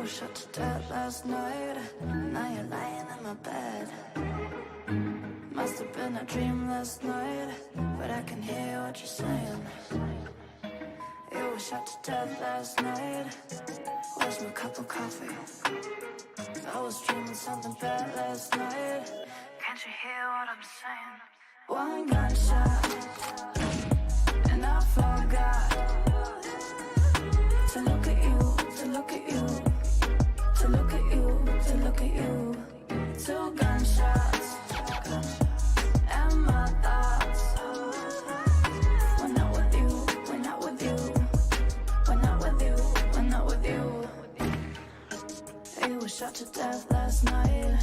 were shot to death last night. Now you're lying in my bed. Must have been a dream last night, but I can hear what you're saying. You were shot to death last night. Where's my cup of coffee? I was dreaming something bad last night. Can't you hear what I'm saying? One gunshot, and I forgot to look at you, to look at you, to look at you, to look at you. Two gunshots, and my thoughts. We're not with you, we're not with you, we're not with you, we're not with you. You were shot to death last night,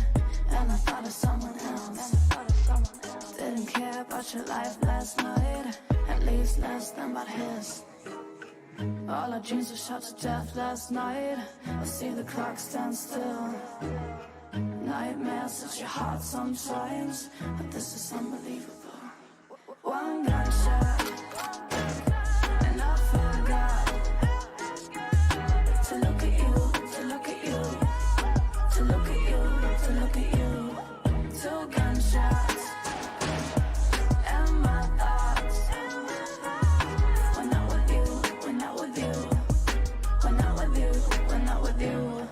and I thought of someone else. Didn't care about your life last night, at least less than about his. All our dreams were shot to death last night. I see the clock stand still. Nightmares at your heart sometimes, but this is unbelievable. One gunshot, and I forgot to look at you, to look at you, to look at you, to look at you. Two gunshots, and my thoughts. We're not with you, we're not with you, we're not with you, we're not with you.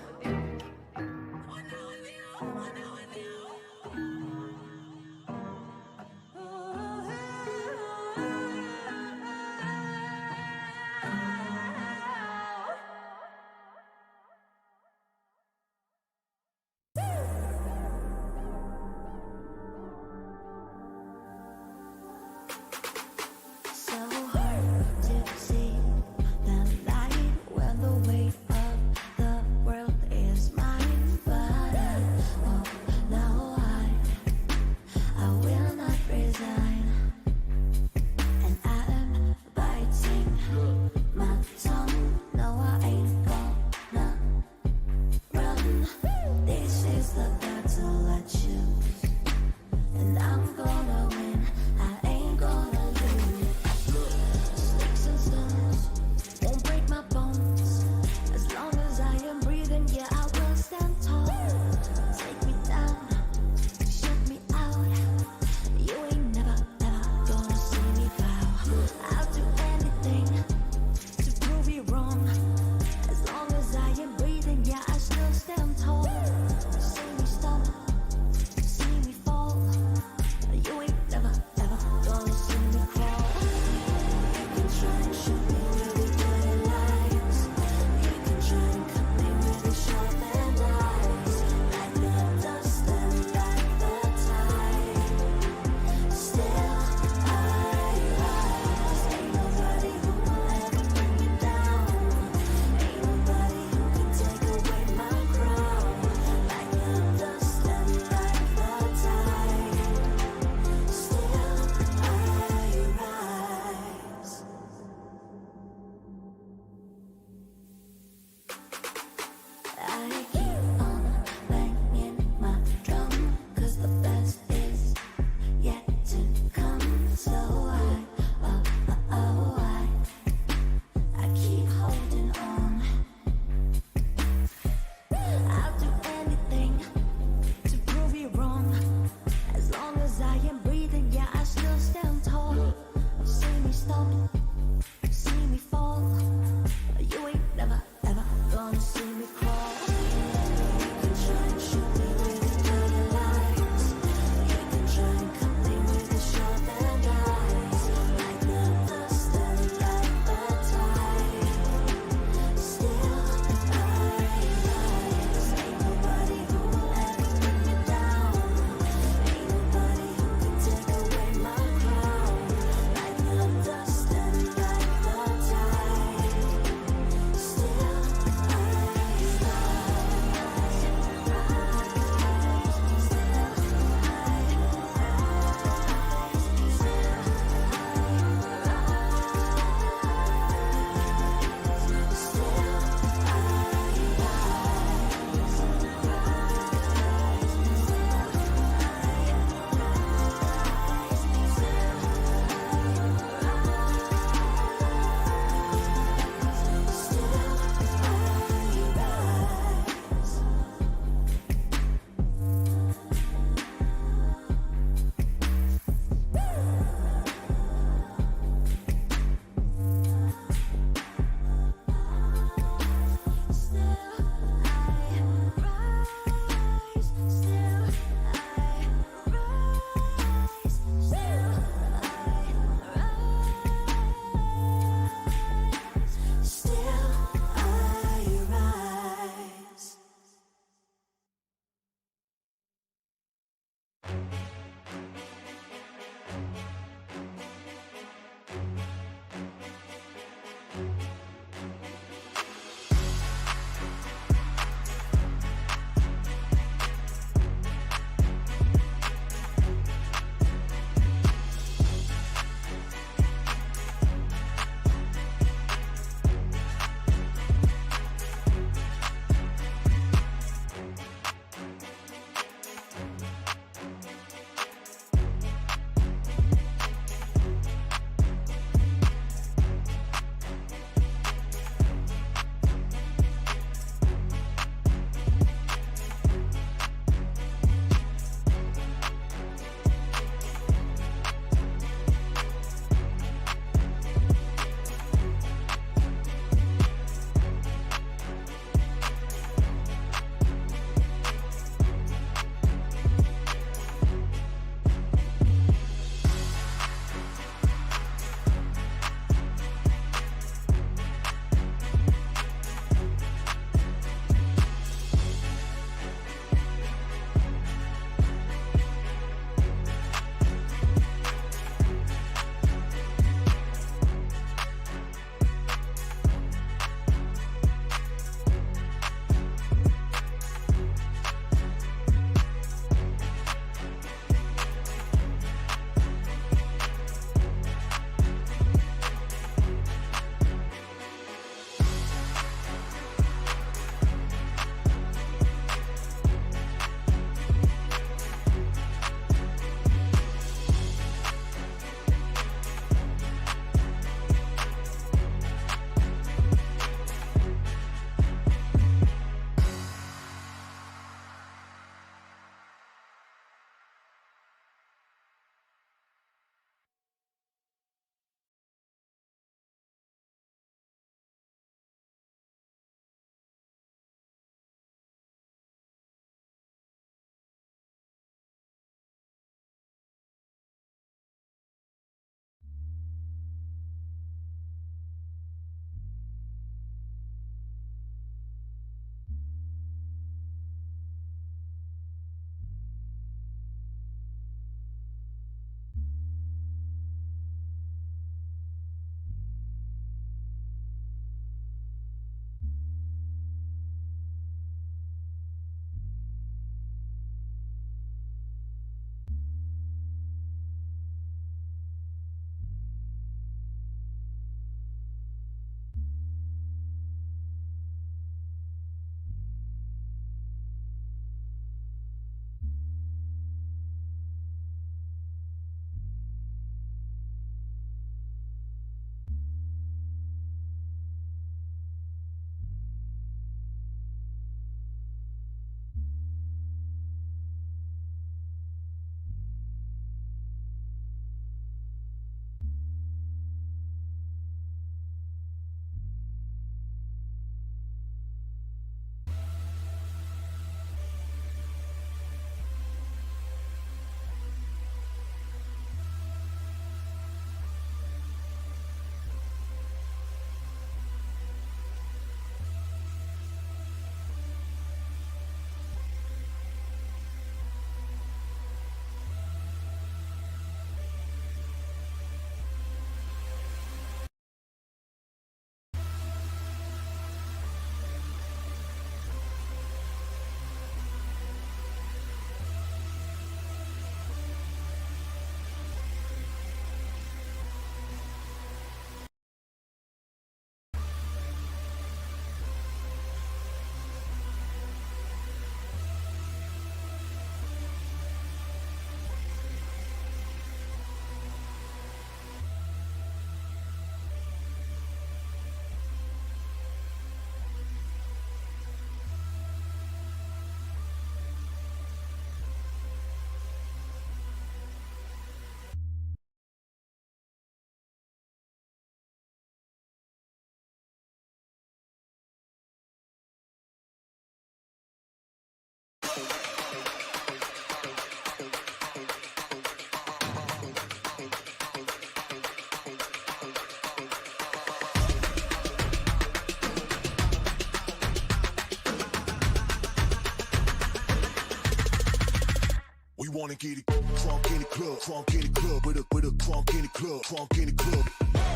We wanna get it crunk in the club, crunk in the club, with a crunk in the club, crunk in the club,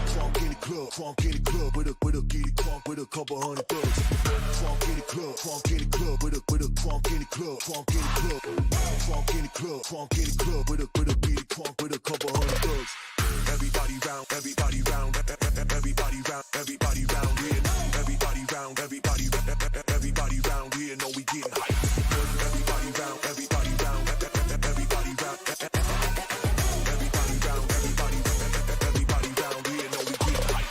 crunk in the club, crunk in the club, with a get it crunk with a couple hundred thugs. Crunk in the club, crunk in the club, with a crunk in the club, crunk in the club, crunk in the club, crunk in the club, with a get it crunk with a couple hundred thugs. Everybody round, everybody round, everybody round, everybody round here. Everybody round, everybody round here. Know we getting hype. Everybody round, everybody round, everybody round, everybody round, everybody round here. Know we getting hype.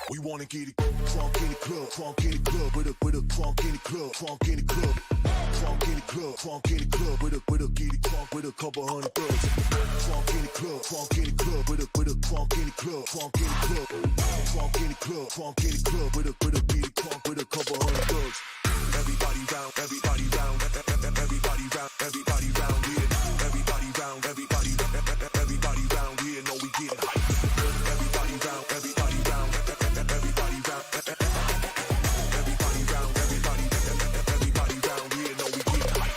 We wanna get it crunk in the club, crunk in the club, with a crunk in the club, crunk in the club, crunk in the club, crunk in the club, with a get it crunk with a couple hundred thugs. Crunk in the club, crunk in the club, with a crunk in the club, crunk in the club, crunk in the club, crunk in the club, with a get it crunk with a couple hundred thugs. Everybody round, everybody round, everybody round, everybody round here. Everybody round, everybody round here. Know we getting hype. Everybody round, everybody round, everybody round, everybody round, everybody round here. Know we getting hype.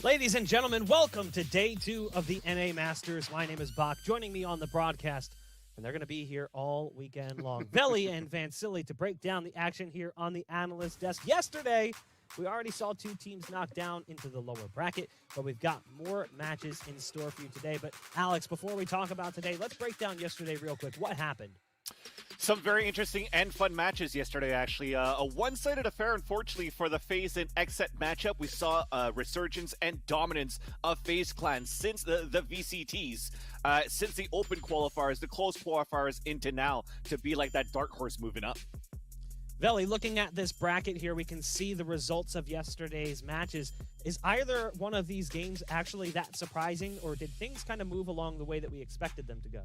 Ladies and gentlemen, welcome to day 2 of the NA Masters. My name is Bach. Joining me on the broadcast, and they're going to be here all weekend long, Veli and Vansili, to break down the action here on the analyst desk. Yesterday, we already saw 2 teams knocked down into the lower bracket, but we've got more matches in store for you today. But Alex, before we talk about today, let's break down yesterday real quick. What happened? Some very interesting and fun matches yesterday, actually. A one-sided affair, unfortunately, for the FaZe and XSET matchup. We saw resurgence and dominance of FaZe Clan since the VCTs, since the open qualifiers, the closed qualifiers into now, to be like that dark horse moving up. Veli, looking at this bracket here, we can see the results of yesterday's matches. Is either one of these games actually that surprising, or did things kind of move along the way that we expected them to go?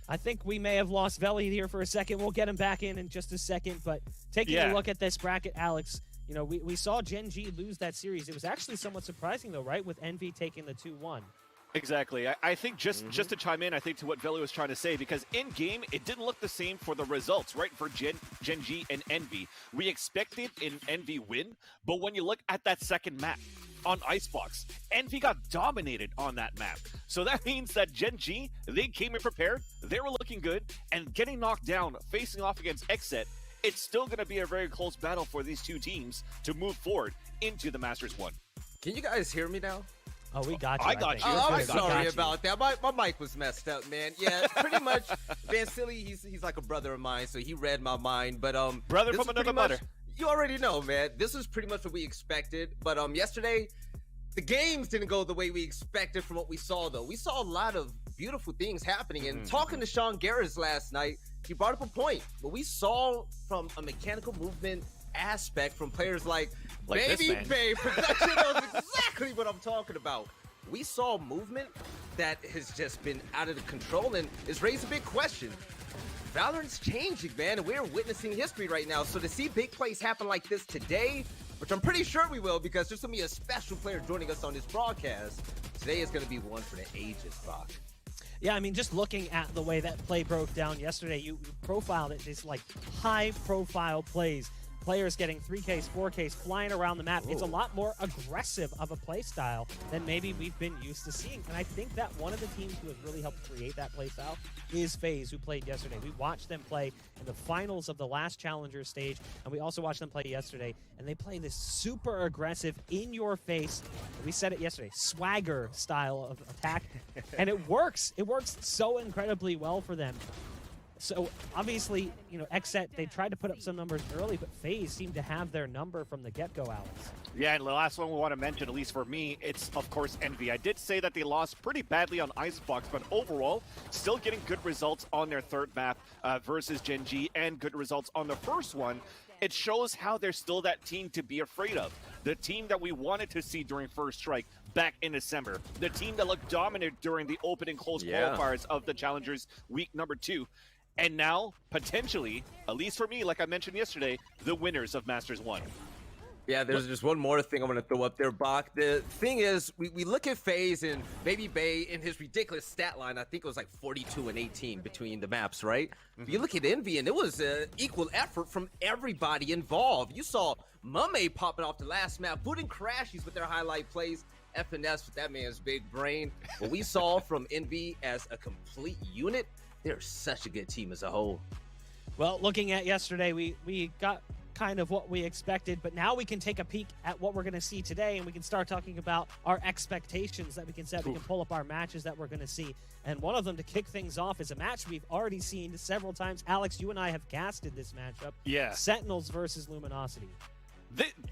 I think we may have lost Veli here for a second. We'll get him back in just a second. But taking a look at this bracket, Alex, you know, we saw Gen G lose that series. It was actually somewhat surprising, though, right, with Envy taking the 2-1. Exactly. I think just to chime in, I think to what Veli was trying to say, because in game it didn't look the same for the results, right? For Gen G and Envy, we expected an Envy win, but when you look at that second map on Icebox, Envy got dominated on that map. So that means that Gen G, they came in prepared, they were looking good, and getting knocked down, facing off against XSET, it's still going to be a very close battle for these two teams to move forward into the Masters 1. Can you guys hear me now? Oh, we got you. I got think. you. You're Oh, I'm good. We sorry got you. about that. My mic was messed up, man. Yeah, pretty much. Van Silly, he's like a brother of mine, so he read my mind. But Brother this from is pretty another much- mother. You already know, man. This is pretty much what we expected. But yesterday, the games didn't go the way we expected from what we saw, though. We saw a lot of beautiful things happening. And talking to Sean Garris last night, he brought up a point. What we saw from a mechanical movement aspect from players like this Baby man. Bay Production knows exactly what I'm talking about. We saw movement that has just been out of the control and is raised a big question. Valorant's changing, man, and we're witnessing history right now. So to see big plays happen like this today, which I'm pretty sure we will, because there's going to be a special player joining us on this broadcast, today is going to be one for the ages, Bach. Yeah, I mean, just looking at the way that play broke down yesterday, you profiled it as like high-profile plays. Players getting 3Ks, 4Ks, flying around the map. It's a lot more aggressive of a play style than maybe we've been used to seeing. And I think that one of the teams who has really helped create that play style is FaZe, who played yesterday. We watched them play in the finals of the last Challenger stage, and we also watched them play yesterday. And they play this super aggressive, in-your-face, we said it yesterday, swagger style of attack. And it works. It works so incredibly well for them. So obviously, you know, XSET, they tried to put up some numbers early, but FaZe seemed to have their number from the get-go, Alex. Yeah, and the last one we want to mention, at least for me, it's, of course, Envy. I did say that they lost pretty badly on Icebox, but overall, still getting good results on their third map versus Gen G, and good results on the first one. It shows how they're still that team to be afraid of. The team that we wanted to see during First Strike back in December. The team that looked dominant during the open and close qualifiers of the Challengers week number 2. And now, potentially, at least for me, like I mentioned yesterday, the winners of Masters 1. Yeah, there's just one more thing I'm going to throw up there, Bach. The thing is, we look at FaZe and Baby Bay in his ridiculous stat line. I think it was like 42 and 18 between the maps, right? You look at Envy, and it was equal effort from everybody involved. You saw Mame popping off the last map, putting crashies with their highlight plays. FNS with that man's big brain. What we saw from Envy as a complete unit, they're such a good team as a whole. Well, looking at yesterday, we got kind of what we expected, but now we can take a peek at what we're going to see today, and we can start talking about our expectations that we can set. We can pull up our matches that we're going to see, and one of them to kick things off is a match we've already seen several times. Alex, you and I have casted this matchup. Yeah. Sentinels versus Luminosity.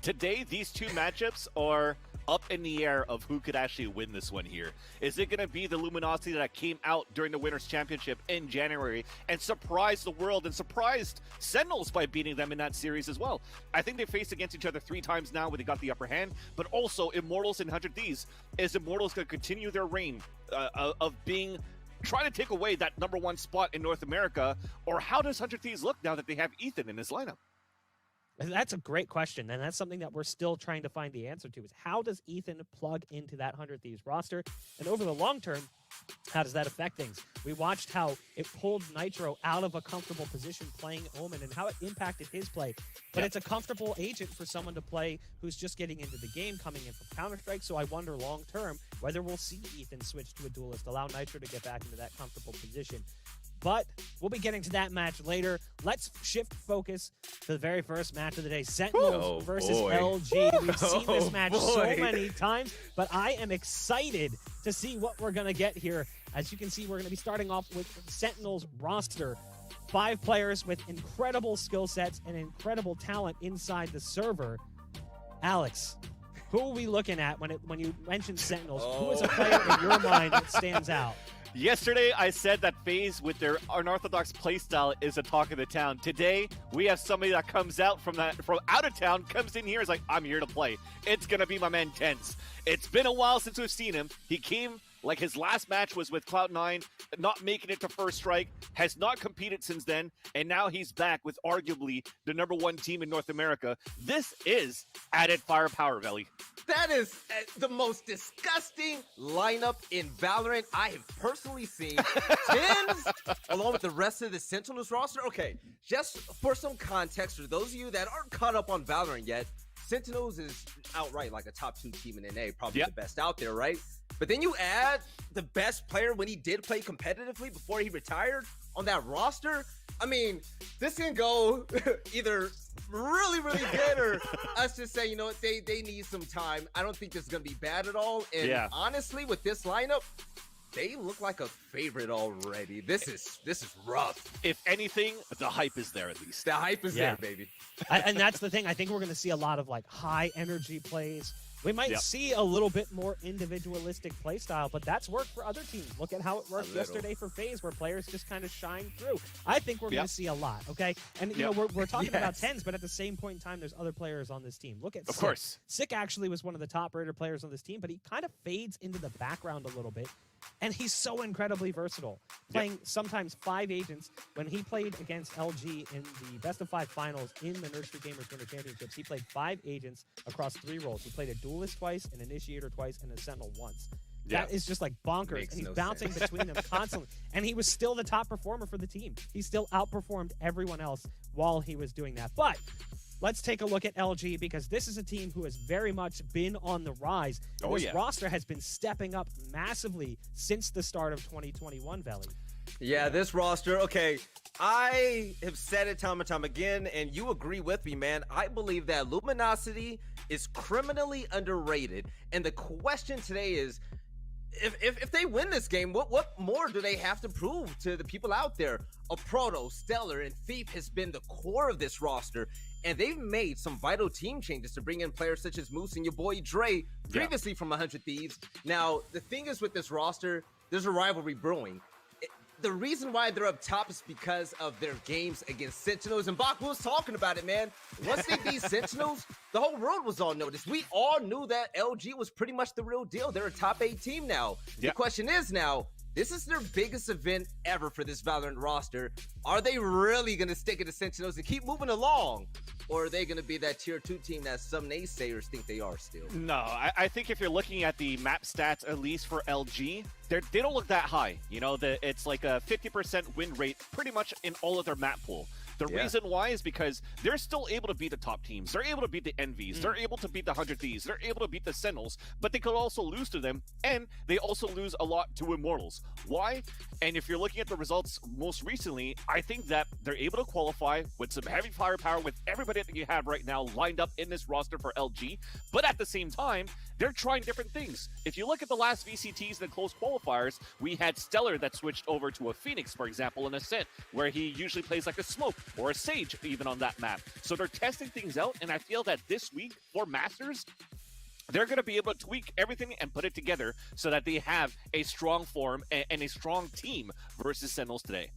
Today, these two matchups are up in the air of who could actually win this one here. Is it going to be the Luminosity that came out during the Winners' Championship in January and surprised the world and surprised Sentinels by beating them in that series as well? I think they faced against each other 3 times now where they got the upper hand, but also Immortals and 100 Thieves. Is Immortals going to continue their reign of being trying to take away that #1 spot in North America, or how does 100 Thieves look now that they have Ethan in his lineup? That's a great question, and that's something that we're still trying to find the answer to, is how does Ethan plug into that 100 Thieves roster? And over the long term, how does that affect things? We watched how it pulled Nitro out of a comfortable position playing Omen and how it impacted his play. But it's a comfortable agent for someone to play who's just getting into the game, coming in from Counter-Strike. So I wonder long term whether we'll see Ethan switch to a duelist, allow Nitro to get back into that comfortable position. But we'll be getting to that match later. Let's shift focus to the very first match of the day. Sentinels versus LG. We've seen this match so many times, but I am excited to see what we're going to get here. As you can see, we're going to be starting off with Sentinels roster. 5 players with incredible skill sets and incredible talent inside the server. Alex, who are we looking at when you mention Sentinels? Who is a player in your mind that stands out? Yesterday, I said that FaZe, with their unorthodox playstyle, is a talk of the town. Today, we have somebody that comes out from out of town, comes in here, is like, I'm here to play. It's going to be my man, Tense. It's been a while since we've seen him. He came, like his last match was with Cloud9, not making it to First Strike, has not competed since then, and now he's back with arguably the #1 team in North America. This is added firepower, Veli. That is the most disgusting lineup in Valorant I have personally seen. Tens, along with the rest of the Sentinels roster. Okay, just for some context, for those of you that aren't caught up on Valorant yet, Sentinels is outright like a top 2 team in NA, probably the best out there, right? But then you add the best player when he did play competitively before he retired on that roster. I mean, this can go either really, really good or us just say, you know what, they need some time. I don't think this is going to be bad at all. And honestly, with this lineup, they look like a favorite already. This is rough. If anything, the hype is there at least. The hype is there, baby. And that's the thing. I think we're going to see a lot of like high energy plays. We might see a little bit more individualistic play style, but that's worked for other teams. Look at how it worked yesterday for FaZe, where players just kind of shine through. I think we're going to see a lot, okay? And, you know, we're talking about tens, but at the same point in time, there's other players on this team. Look at Of course. Sick actually was one of the top-rated players on this team, but he kind of fades into the background a little bit. And he's so incredibly versatile, playing sometimes 5 agents. When he played against LG in the best-of-5 finals in the Nursery Gamers Winter Championships, he played 5 agents across 3 roles. He played a duelist twice, an initiator twice, and a sentinel once. That is just like bonkers, and he's bouncing between them constantly. And he was still the top performer for the team. He still outperformed everyone else while he was doing that. But let's take a look at LG, because this is a team who has very much been on the rise. This roster has been stepping up massively since the start of 2021, Veli. Yeah, this roster, okay, I have said it time and time again, and you agree with me, man. I believe that Luminosity is criminally underrated, and the question today is, if they win this game, what more do they have to prove to the people out there? A Proto, Stellar, and Thief has been the core of this roster, and they've made some vital team changes to bring in players such as Moose and your boy Dre, previously from 100 Thieves. Now, the thing is with this roster, there's a rivalry brewing. The reason why they're up top is because of their games against Sentinels, and Bach was talking about it, man. Once they beat Sentinels, the whole world was on notice. We all knew that LG was pretty much the real deal. They're a top 8 team now. The question is now, this is their biggest event ever for this VALORANT roster. Are they really going to stick it to Sentinels and keep moving along? Or are they going to be that tier 2 team that some naysayers think they are still? No, I think if you're looking at the map stats, at least for LG, they don't look that high. You know, it's like a 50% win rate pretty much in all of their map pool. The reason why is because they're still able to beat the top teams. They're able to beat the Envies. They're able to beat the 100 Thieves. They're able to beat the Sentinels, but they could also lose to them, and they also lose a lot to Immortals. Why? And if you're looking at the results most recently, I think that they're able to qualify with some heavy firepower with everybody that you have right now lined up in this roster for LG, but at the same time, they're trying different things. If you look at the last VCTs and close qualifiers, we had Stellar that switched over to a Phoenix, for example, in Ascent, where he usually plays like a Smoke or a Sage even on that map. So they're testing things out, and I feel that this week for Masters, they're going to be able to tweak everything and put it together so that they have a strong form and a strong team versus Sentinels today.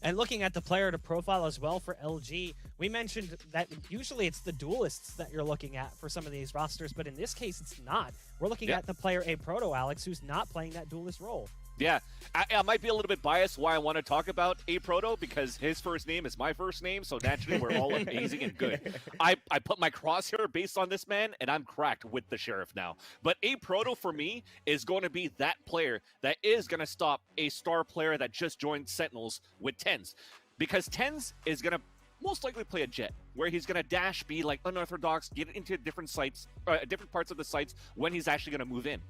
And looking at the player to profile as well for LG, we mentioned that usually it's the duelists that you're looking at for some of these rosters, but in this case, it's not. We're looking at the player A Proto, Alex, who's not playing that duelist role. Yeah, I might be a little bit biased why I want to talk about A Proto, because his first name is my first name, so naturally we're all amazing and good. I put my crosshair based on this man, and I'm cracked with the Sheriff now. But A Proto, for me, is going to be that player that is going to stop a star player that just joined Sentinels with Tens. Because Tens is going to most likely play a Jet, where he's going to dash, be like unorthodox, get into different sites, different parts of the sites when he's actually going to move in.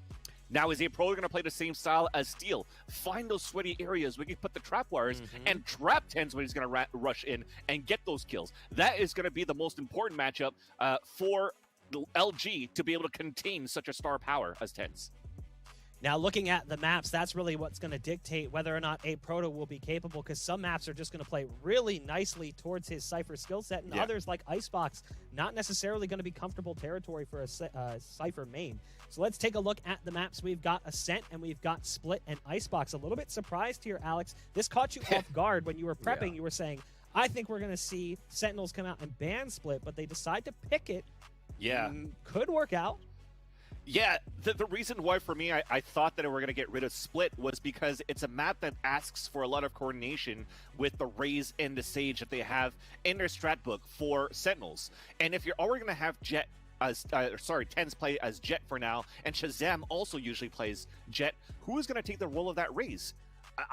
Now, is A Pro going to play the same style as Steel? Find those sweaty areas where you can put the trap wires and trap Tens when he's going to rush in and get those kills. That is going to be the most important matchup for LG to be able to contain such a star power as Tens. Now, looking at the maps, that's really what's going to dictate whether or not A Proto will be capable, because some maps are just going to play really nicely towards his Cypher skill set, and others, like Icebox, not necessarily going to be comfortable territory for a Cypher main. So let's take a look at the maps. We've got Ascent, and we've got Split and Icebox. A little bit surprised here, Alex. This caught you off guard when you were prepping. You were saying, I think we're going to see Sentinels come out and ban Split, but they decide to pick it. Yeah. Could work out. Yeah, the reason why for me I thought that we're going to get rid of Split was because it's a map that asks for a lot of coordination with the Raze and the Sage that they have in their strat book for Sentinels. And if you're already going to have Jet as Tens play as Jet for now, and Shazam also usually plays Jet, who is going to take the role of that Raze?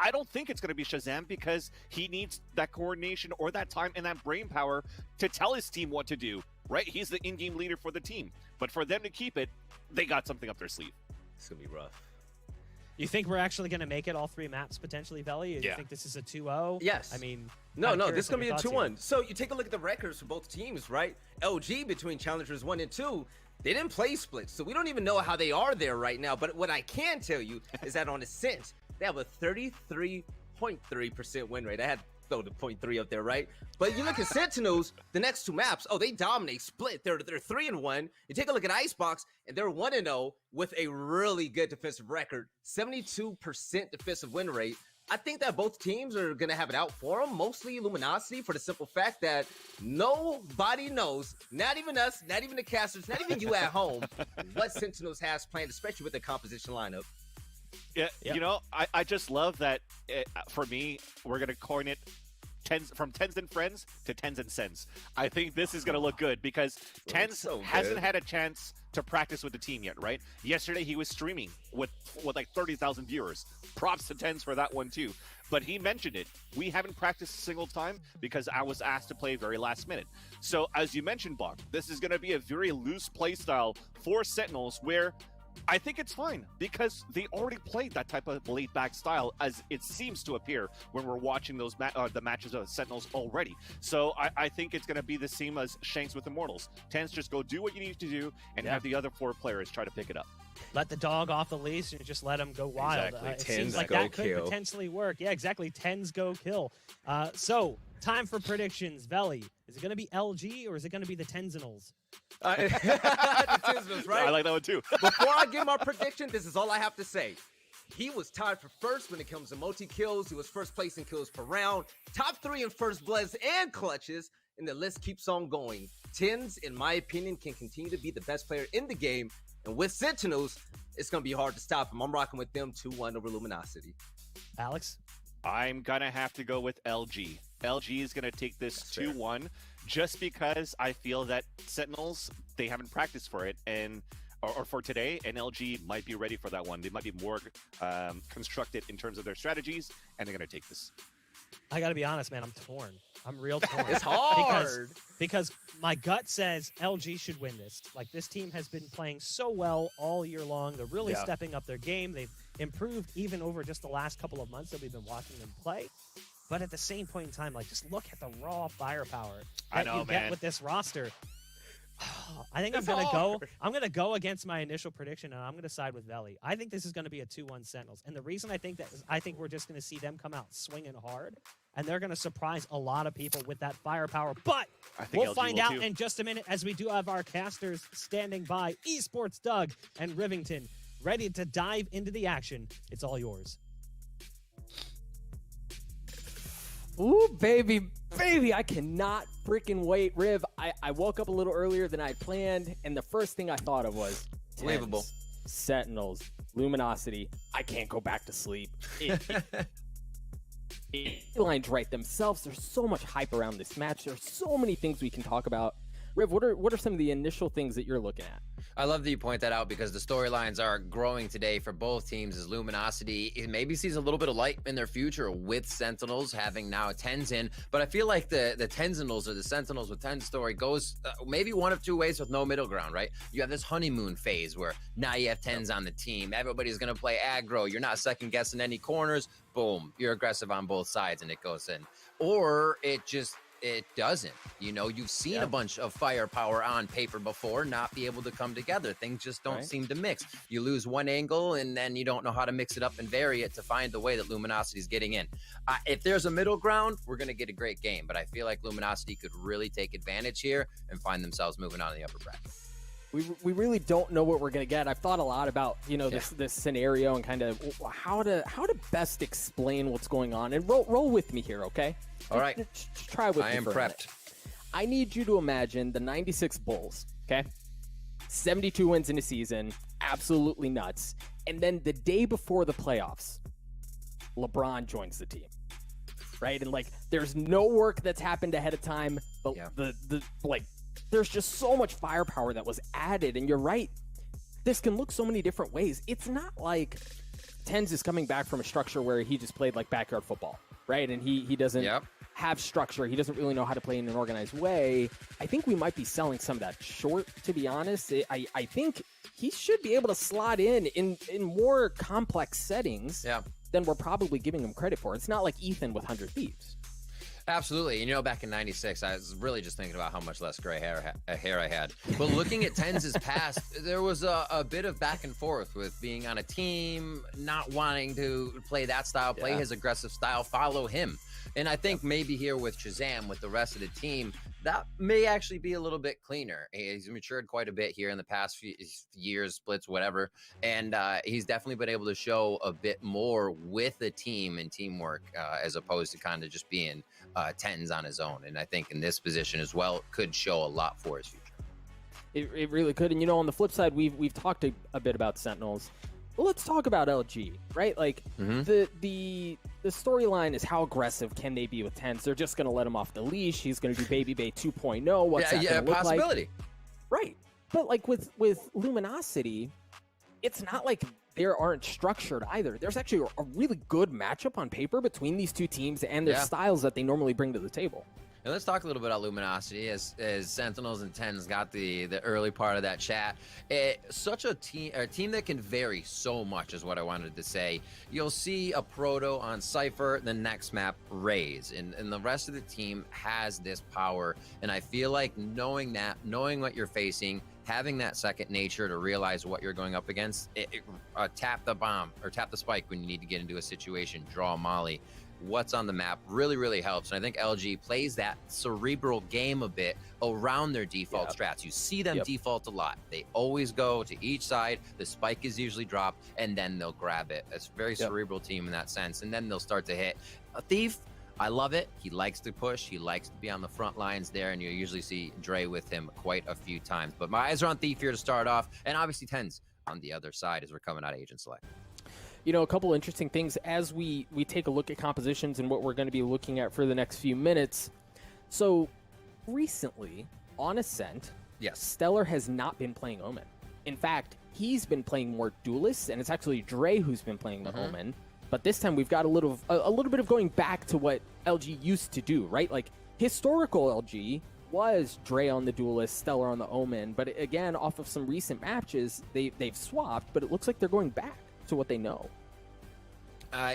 I don't think it's going to be Shazam, because he needs that coordination or that time and that brain power to tell his team what to do, right? He's the in-game leader for the team. But for them to keep it, they got something up their sleeve. It's going to be rough. You think we're actually going to make it all 3 maps potentially, Veli? You think this is a 2-0? Yes. I mean, No, Kinda no, curious this is going to be a what your thoughts 2-1. So you take a look at the records for both teams, right? LG between Challengers 1 and 2, they didn't play splits, so we don't even know how they are there right now. But what I can tell you is that on Ascent, they have a 33.3% win rate. I had to throw the 0.3 up there, right? But you look at Sentinels, the next two maps, oh, they dominate split. They're 3-1. You take a look at Icebox, and they're 1-0 with a really good defensive record, 72% defensive win rate. I think that both teams are going to have it out for them, mostly Luminosity, for the simple fact that nobody knows, not even us, not even the casters, not even you at home, what Sentinels has planned, especially with the composition lineup. Yeah, you know, I just love that. For me, we're gonna coin it from Tens and Friends to Tens and Sens. I think this is gonna look good because Tens hasn't had a chance to practice with the team yet, right? Yesterday he was streaming with like 30,000 viewers. Props to Tens for that one too. But he mentioned it. We haven't practiced a single time because I was asked to play very last minute. So as you mentioned, Bach, this is gonna be a very loose play style for Sentinels where I think it's fine because they already played that type of laid-back style, as it seems to appear when we're watching those the matches of Sentinels already. So I think it's going to be the same as Shanks with Immortals. Tens, just go do what you need to do and have the other 4 players try to pick it up. Let the dog off the leash and just let him go wild. Exactly. It Tens seems like go that could kill. potentially work. Yeah, exactly. Tens go kill. So, time for predictions. Veli, is it going to be LG or is it going to be the Tensinels? The Sentinels, right? I like that one too. Before I give my prediction, this is all I have to say. He was tied for first when it comes to multi-kills. He was first place in kills per round. Top 3 in first bloods and clutches. And the list keeps on going. Tens, in my opinion, can continue to be the best player in the game. And with Sentinels, it's going to be hard to stop him. I'm rocking with them 2-1 over Luminosity. Alex? I'm going to have to go with LG. LG is going to take this 2-1 just because I feel that Sentinels, they haven't practiced for it or for today, and LG might be ready for that one. They might be more constructed in terms of their strategies, and they're going to take this. I got to be honest, man. I'm torn. I'm real torn. It's hard. Because my gut says LG should win this. Like, this team has been playing so well all year long. They're really stepping up their game. They've improved even over just the last couple of months that we've been watching them play. But at the same point in time, like, just look at the raw firepower that you get with this roster. I think I'm gonna go against my initial prediction, and I'm gonna side with Veli. I think this is gonna be a 2-1 Sentinels, and the reason I think that is I think we're just gonna see them come out swinging hard, and they're gonna surprise a lot of people with that firepower. But we'll find out in just a minute, as we do have our casters standing by. Esports Doug and Rivington ready to dive into the action. It's all yours. Ooh, baby, I cannot freaking wait. Riv, I woke up a little earlier than I planned, and the first thing I thought of was Believable. Sentinels, Luminosity. I can't go back to sleep. Lines right themselves. There's so much hype around this match. There's so many things we can talk about. Riv, what are some of the initial things that you're looking at? I love that you point that out because the storylines are growing today for both teams as Luminosity maybe sees a little bit of light in their future with Sentinels having now Tens in, but I feel like the Tensinels or the Sentinels with Tens story goes maybe one of 2 ways with no middle ground, right? You have this honeymoon phase where now you have Tens on the team. Everybody's going to play aggro. You're not second guessing any corners. Boom. You're aggressive on both sides and it goes in. Or it doesn't. You know, you've seen a bunch of firepower on paper before not be able to come together. Things just don't seem to mix. You lose one angle and then you don't know how to mix it up and vary it to find the way that Luminosity is getting in. If there's a middle ground, we're going to get a great game, but I feel like Luminosity could really take advantage here and find themselves moving on in the upper bracket. We really don't know what we're going to get. I've thought a lot about, this scenario and kind of how to best explain what's going on. And roll with me here, okay? All right. Just try with me. I am prepped. I need you to imagine the 96 Bulls, okay? 72 wins in a season, absolutely nuts. And then the day before the playoffs, LeBron joins the team, right? And there's no work that's happened ahead of time, but there's just so much firepower that was added. And you're right, this can look so many different ways. It's not like Tens is coming back from a structure where he just played like backyard football, right? And he doesn't have structure. He doesn't really know how to play in an organized way. I think we might be selling some of that short, to be honest. I think he should be able to slot in more complex settings than we're probably giving him credit for. It's not like Ethan with 100 Thieves. Absolutely. You know, back in '96, I was really just thinking about how much less gray hair I had. But looking at TenZ' past, there was a bit of back and forth with being on a team, not wanting to play that style, play his aggressive style, follow him. And I think maybe here with Shazam, with the rest of the team, that may actually be a little bit cleaner. He's matured quite a bit here in the past few years, splits, whatever. And he's definitely been able to show a bit more with the team and teamwork as opposed to kind of just being TenZ on his own. And I think in this position as well, could show a lot for his future. It really could. And, you know, on the flip side, we've talked a bit about Sentinels. Well, let's talk about LG, right? Like, the storyline is how aggressive can they be with TenZ? They're just going to let him off the leash. He's going to do Baby Bay 2.0. What's that going to look possibility. like? Right. But, like, with Luminosity, it's not like they aren't structured either. There's actually a really good matchup on paper between these two teams and their styles that they normally bring to the table. And let's talk a little bit about Luminosity as Sentinels and TenZ got the early part of that chat. Such a team that can vary so much is what I wanted to say. You'll see a Proto on Cypher, the next map Raze, and the rest of the team has this power. And I feel like knowing what you're facing, having that second nature to realize what you're going up against, tap the bomb or tap the spike when you need to get into a situation, draw a molly. What's on the map really helps. And I think LG plays that cerebral game a bit around their default strats. You see them default a lot. They always go to each side. The spike is usually dropped, and then they'll grab it. It's a very cerebral team in that sense. And then they'll start to hit. A Thief, I love it. He likes to push. He likes to be on the front lines there, and you usually see Dre with him quite a few times. But my eyes are on Thief here to start off, and obviously TenZ on the other side as we're coming out of Agent Select. You know, a couple interesting things as we take a look at compositions and what we're going to be looking at for the next few minutes. So, recently, on Ascent, Stellar has not been playing Omen. In fact, he's been playing more Duelists, and it's actually Dre who's been playing the Omen. But this time we've got a little bit of going back to what LG used to do, right? Like, historical LG was Dre on the Duelist, Stellar on the Omen. But again, off of some recent matches, they've swapped, but it looks like they're going back to what they know.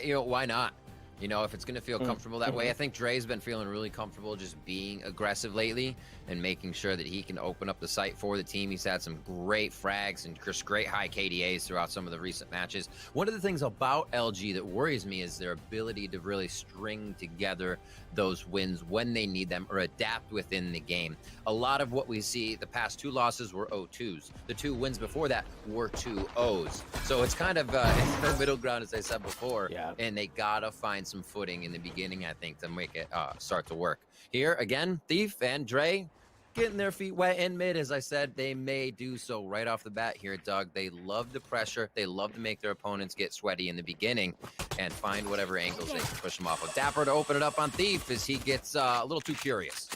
You know, why not? You know, if it's going to feel comfortable that way. I think Dre's been feeling really comfortable just being aggressive lately and making sure that he can open up the site for the team. He's had some great frags and just great high KDAs throughout some of the recent matches. One of the things about LG that worries me is their ability to really string together those wins when they need them or adapt within the game. A lot of what we see, the past 2 losses were 0-2s. The 2 wins before that were 2-0s. So it's kind of the middle ground, as I said before. And they gotta find some footing in the beginning, I think, to make it start to work. Here, again, Thief and Dre getting their feet wet in mid. As I said, they may do so right off the bat here, Doug. They love the pressure. They love to make their opponents get sweaty in the beginning and find whatever angles they can push them off of. Dapper to open it up on Thief as he gets a little too curious.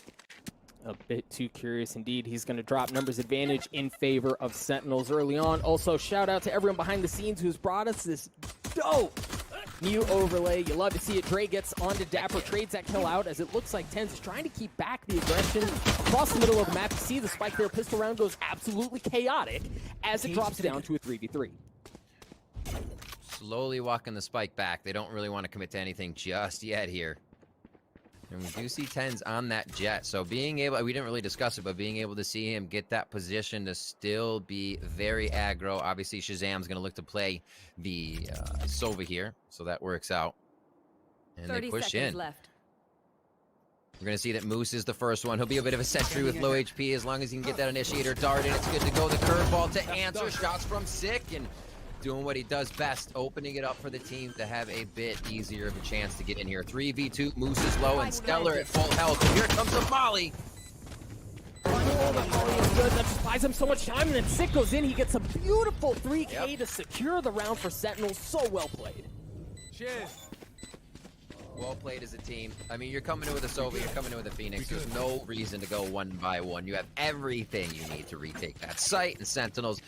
A bit too curious indeed. He's going to drop numbers advantage in favor of Sentinels early on. Also, shout out to everyone behind the scenes who's brought us this dope new overlay. You love to see it. Dre gets onto Dapper, trades that kill out as it looks like TenZ is trying to keep back the aggression across the middle of the map. You see the spike there. Pistol round goes absolutely chaotic as it drops down to a 3v3. Slowly walking the spike back. They don't really want to commit to anything just yet here. And we do see TenZ on that jet. So being able, we didn't really discuss it, but being able to see him get that position to still be very aggro. Obviously, Shazam's going to look to play the Sova here. So that works out. And they push in. Left. We're going to see that Moose is the first one. He'll be a bit of a sentry with low HP as long as he can get that initiator dart in. It's good to go. The curveball to answer. Shots from Sick and doing what he does best, opening it up for the team to have a bit easier of a chance to get in here. 3v2, Moose is low and Stellar at full health. And here comes a Molly. Oh, the Molly is good. That just buys him so much time. And then Sick goes in. He gets a beautiful 3K to secure the round for Sentinels. So well played. Cheers. Well played as a team. I mean, you're coming in with a Sova, you're coming in with a Phoenix. There's no reason to go 1 by 1. You have everything you need to retake that site. And Sentinels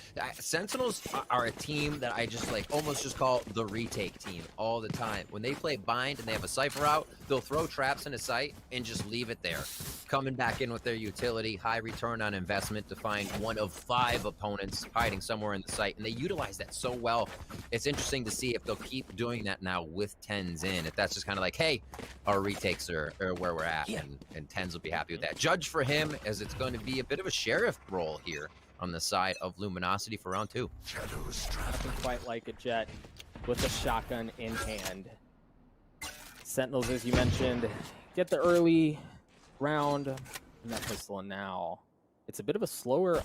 are a team that I just like almost just call the retake team all the time. When they play bind and they have a Cypher out, they'll throw traps in a site and just leave it there. Coming back in with their utility, high return on investment to find 1 of 5 opponents hiding somewhere in the site. And they utilize that so well. It's interesting to see if they'll keep doing that now with TenZ in. If that's just kind of like, 4K, our retakes are where we're at, and Tens will be happy with that. Judge for him, as it's going to be a bit of a sheriff role here on the side of Luminosity for round 2. Nothing quite like a Jet with a shotgun in hand. Sentinels, as you mentioned, get the early round in that pistol, and now it's a bit of a slower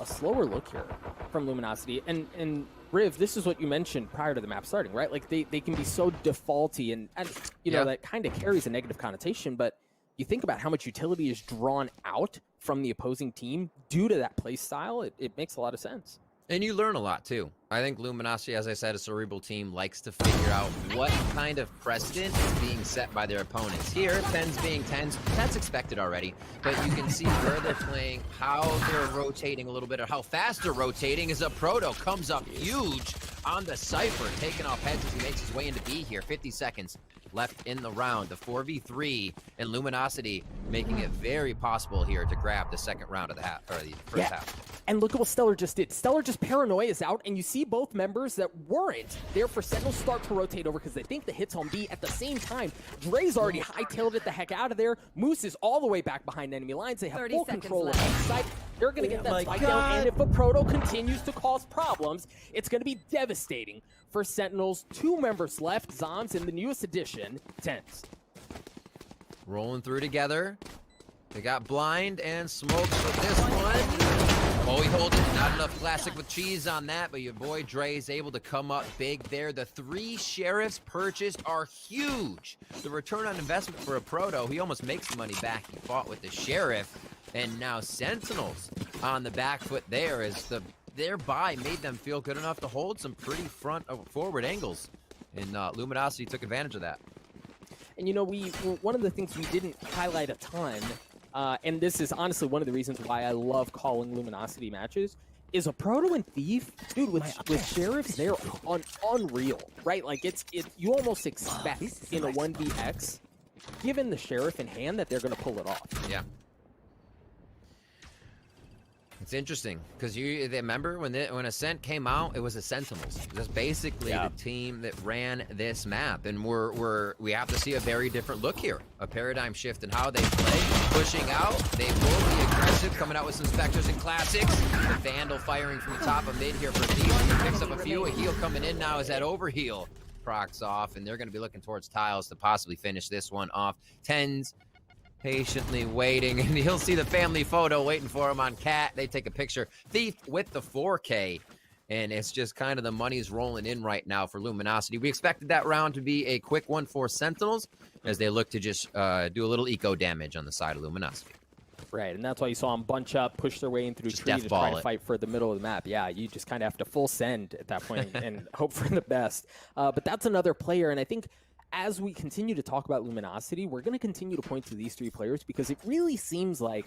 look here from Luminosity. And Riv, this is what you mentioned prior to the map starting, right? Like they can be so defaulty, and you know that kind of carries a negative connotation, but you think about how much utility is drawn out from the opposing team due to that play style, it makes a lot of sense. And you learn a lot, too. I think Luminosity, as I said, a cerebral team, likes to figure out what kind of precedent is being set by their opponents. Here, Tens being Tens, that's expected already. But you can see where they're playing, how they're rotating a little bit, or how fast they're rotating as a Proto comes up huge on the Cypher, taking off heads as he makes his way into B here. 50 seconds left in the round. The 4v3, and Luminosity making it very possible here to grab the second round of the half, or the first half. And look at what Stellar just did. Stellar just paranoias out, and you see both members that weren't there for Sentinels start to rotate over because they think the hit's on B. At the same time, Dre's already hightailed it the heck out of there. Moose is all the way back behind enemy lines. They have full control of the site. They're going to get that spike down, and if a Proto continues to cause problems, it's going to be devastating for Sentinels. 2 members left, Zombs and the newest addition, Tens. Rolling through together. They got blind and smokes with this one. Oh, he holds it. Not enough classic with cheese on that, but your boy Dre is able to come up big there. The 3 sheriffs purchased are huge. The return on investment for a Proto, he almost makes the money back. He fought with the sheriff, and now Sentinels on the back foot there as their buy made them feel good enough to hold some pretty forward angles. And Luminosity took advantage of that. And you know, one of the things we didn't highlight a ton, and this is honestly one of the reasons why I love calling Luminosity matches, is a Proto and Thief, dude, with Sheriffs, they're unreal, right? Like, you almost expect in a 1vx, given the Sheriff in hand, that they're going to pull it off. Yeah. It's interesting, because you remember when Ascent came out, it was the Sentinels. That's basically the team that ran this map, and we have to see a very different look here, a paradigm shift in how they play, pushing out. They will be aggressive, coming out with some Spectres and Classics. The Vandal firing from the top of mid here for Thief. He picks up a few. A heal coming in now is that overheal procs off, and they're going to be looking towards tiles to possibly finish this one off. Tens patiently waiting, and he'll see the family photo waiting for him on Cat. They take a picture. Thief with the 4K, and it's just kind of the money's rolling in right now for Luminosity. We expected that round to be a quick one for Sentinels as they look to just do a little eco damage on the side of Luminosity. Right, and that's why you saw them bunch up, push their way in through tree to try to fight for the middle of the map. Yeah, you just kind of have to full send at that point and hope for the best. But that's another player, and I think as we continue to talk about Luminosity, we're going to continue to point to these 3 players because it really seems like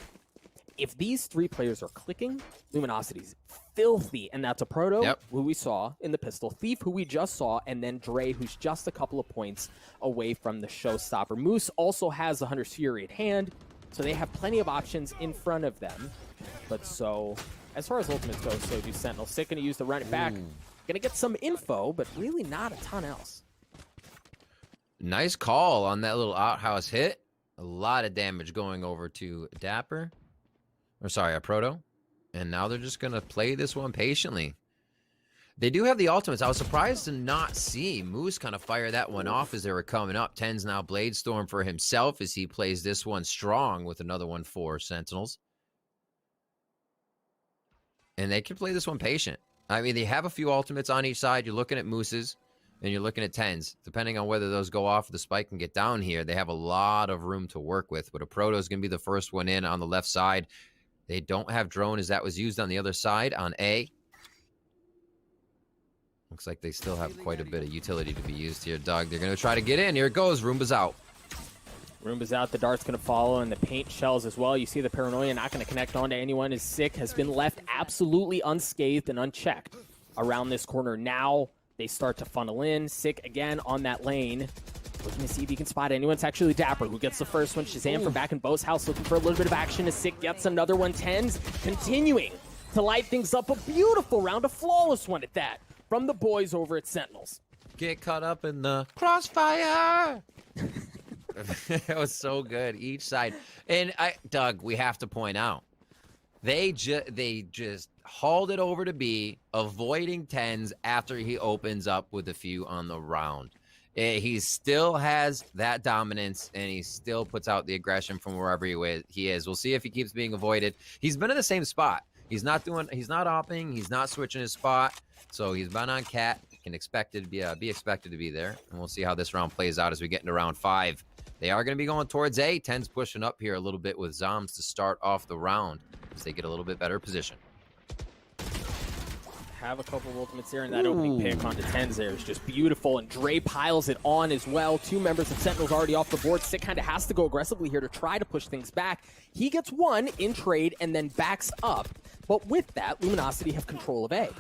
if these 3 players are clicking, Luminosity's filthy. And that's a Proto, who we saw in the pistol, Thief, who we just saw, and then Dre, who's just a couple of points away from the showstopper. Moose also has the Hunter's Fury at hand, so they have plenty of options in front of them. But so, as far as ultimates go, so do Sentinel. Sick going to use the run it back. Going to get some info, but really not a ton else. Nice call on that little outhouse hit. A lot of damage going over to Dapper. Or sorry, a Proto. And now they're just going to play this one patiently. They do have the ultimates. I was surprised to not see Moose kind of fire that one off as they were coming up. Tens now Blade Storm for himself as he plays this one strong with another one for Sentinels. And they can play this one patient. I mean, they have a few ultimates on each side. You're looking at Moose's. And you're looking at Tens. Depending on whether those go off, the spike can get down here. They have a lot of room to work with. But a Proto is going to be the first one in on the left side. They don't have drone as that was used on the other side on A. Looks like they still have quite a bit of utility to be used here, Doug. They're going to try to get in. Here it goes. Roomba's out. Roomba's out. The dart's going to follow, and the paint shells as well. You see the paranoia not going to connect onto anyone as Sick has been left absolutely unscathed and unchecked around this corner. Now they start to funnel in. Sick again on that lane. Looking to see if he can spot anyone. It's actually Dapper who gets the first one. Shazam from back in Bo's house looking for a little bit of action as Sick gets another one. Tens continuing to light things up. A beautiful round, a flawless one at that from the boys over at Sentinels. Get caught up in the crossfire. That was so good. Each side. And Doug, we have to point out, they just hauled it over to B, avoiding 10s after he opens up with a few on the round. He still has that dominance, and he still puts out the aggression from wherever he is. We'll see if he keeps being avoided. He's been in the same spot. He's not opping. He's not switching his spot. So he's been on cat. Can be expected to be there. And we'll see how this round plays out as we get into round 5. They are going to be going towards A. 10's pushing up here a little bit with Zoms to start off the round as they get a little bit better position. Have a couple of ultimates there, and that opening pick onto 10s there is just beautiful, and Dre piles it on as well. 2 members of Sentinels already off the board. Sick kind of has to go aggressively here to try to push things back. He gets 1 in trade and then backs up, but with that, Luminosity have control of A.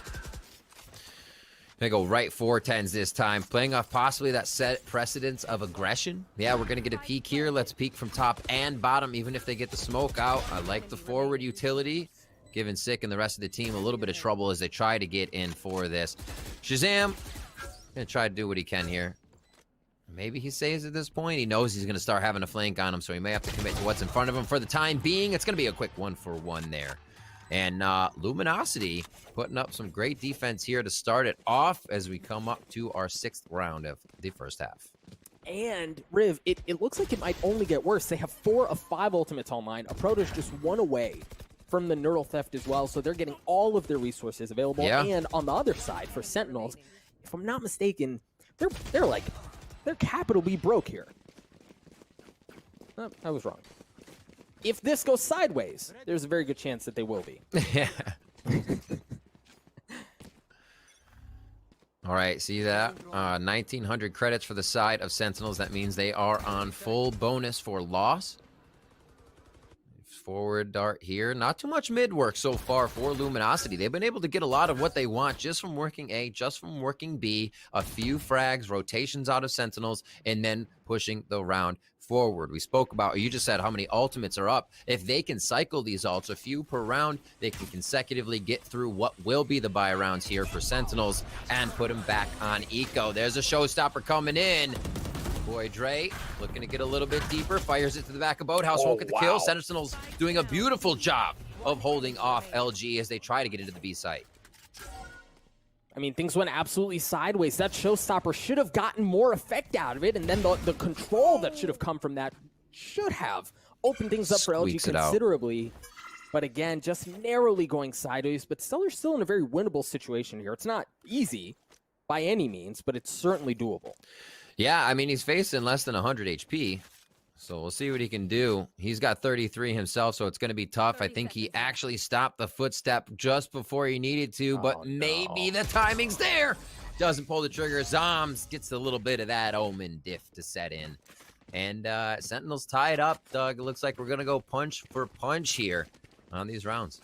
Gonna go right for 10s this time, playing off possibly that set precedence of aggression. Yeah, we're gonna get a peek here. Let's peek from top and bottom, even if they get the smoke out. I like the forward utility, giving Sick and the rest of the team a little bit of trouble as they try to get in for this. Shazam gonna try to do what he can here. Maybe he saves at this point. He knows he's gonna start having a flank on him, so he may have to commit to what's in front of him for the time being. It's gonna be a quick 1-for-1 there. And Luminosity putting up some great defense here to start it off as we come up to our 6th round of the first half. And, Riv, it looks like it might only get worse. They have 4 of 5 ultimates online. Aproto's just 1 away from the neural theft as well, so they're getting all of their resources available. Yeah. And on the other side, for Sentinels, if I'm not mistaken, they're capital B broke here. Oh, I was wrong. If this goes sideways, there's a very good chance that they will be. Yeah. All right, see that? 1,900 credits for the side of Sentinels. That means they are on full bonus for loss. Forward dart here. Not too much mid work so far for Luminosity. They've been able to get a lot of what they want just from working A, just from working B. A few frags, rotations out of Sentinels, and then pushing the round forward. We spoke about, you just said how many ultimates are up. If they can cycle these ults, a few per round, they can consecutively get through what will be the buy rounds here for Sentinels and put them back on Eco. There's a showstopper coming in. Boy, Dre looking to get a little bit deeper, fires it to the back of Boathouse, won't get the kill. Sentinels doing a beautiful job of holding off LG as they try to get into the B site. I mean, things went absolutely sideways. That showstopper should have gotten more effect out of it, and then the control that should have come from that should have opened things up for LG considerably. But again, just narrowly going sideways, but they're still in a very winnable situation here. It's not easy by any means, but it's certainly doable. Yeah, I mean, he's facing less than 100 HP, so we'll see what he can do. He's got 33 himself, so it's going to be tough. I think he actually stopped the footstep just before he needed to, but maybe the timing's there. Doesn't pull the trigger. Zoms gets a little bit of that Omen diff to set in. And Sentinels tied up, Doug. It looks like we're going to go punch for punch here on these rounds.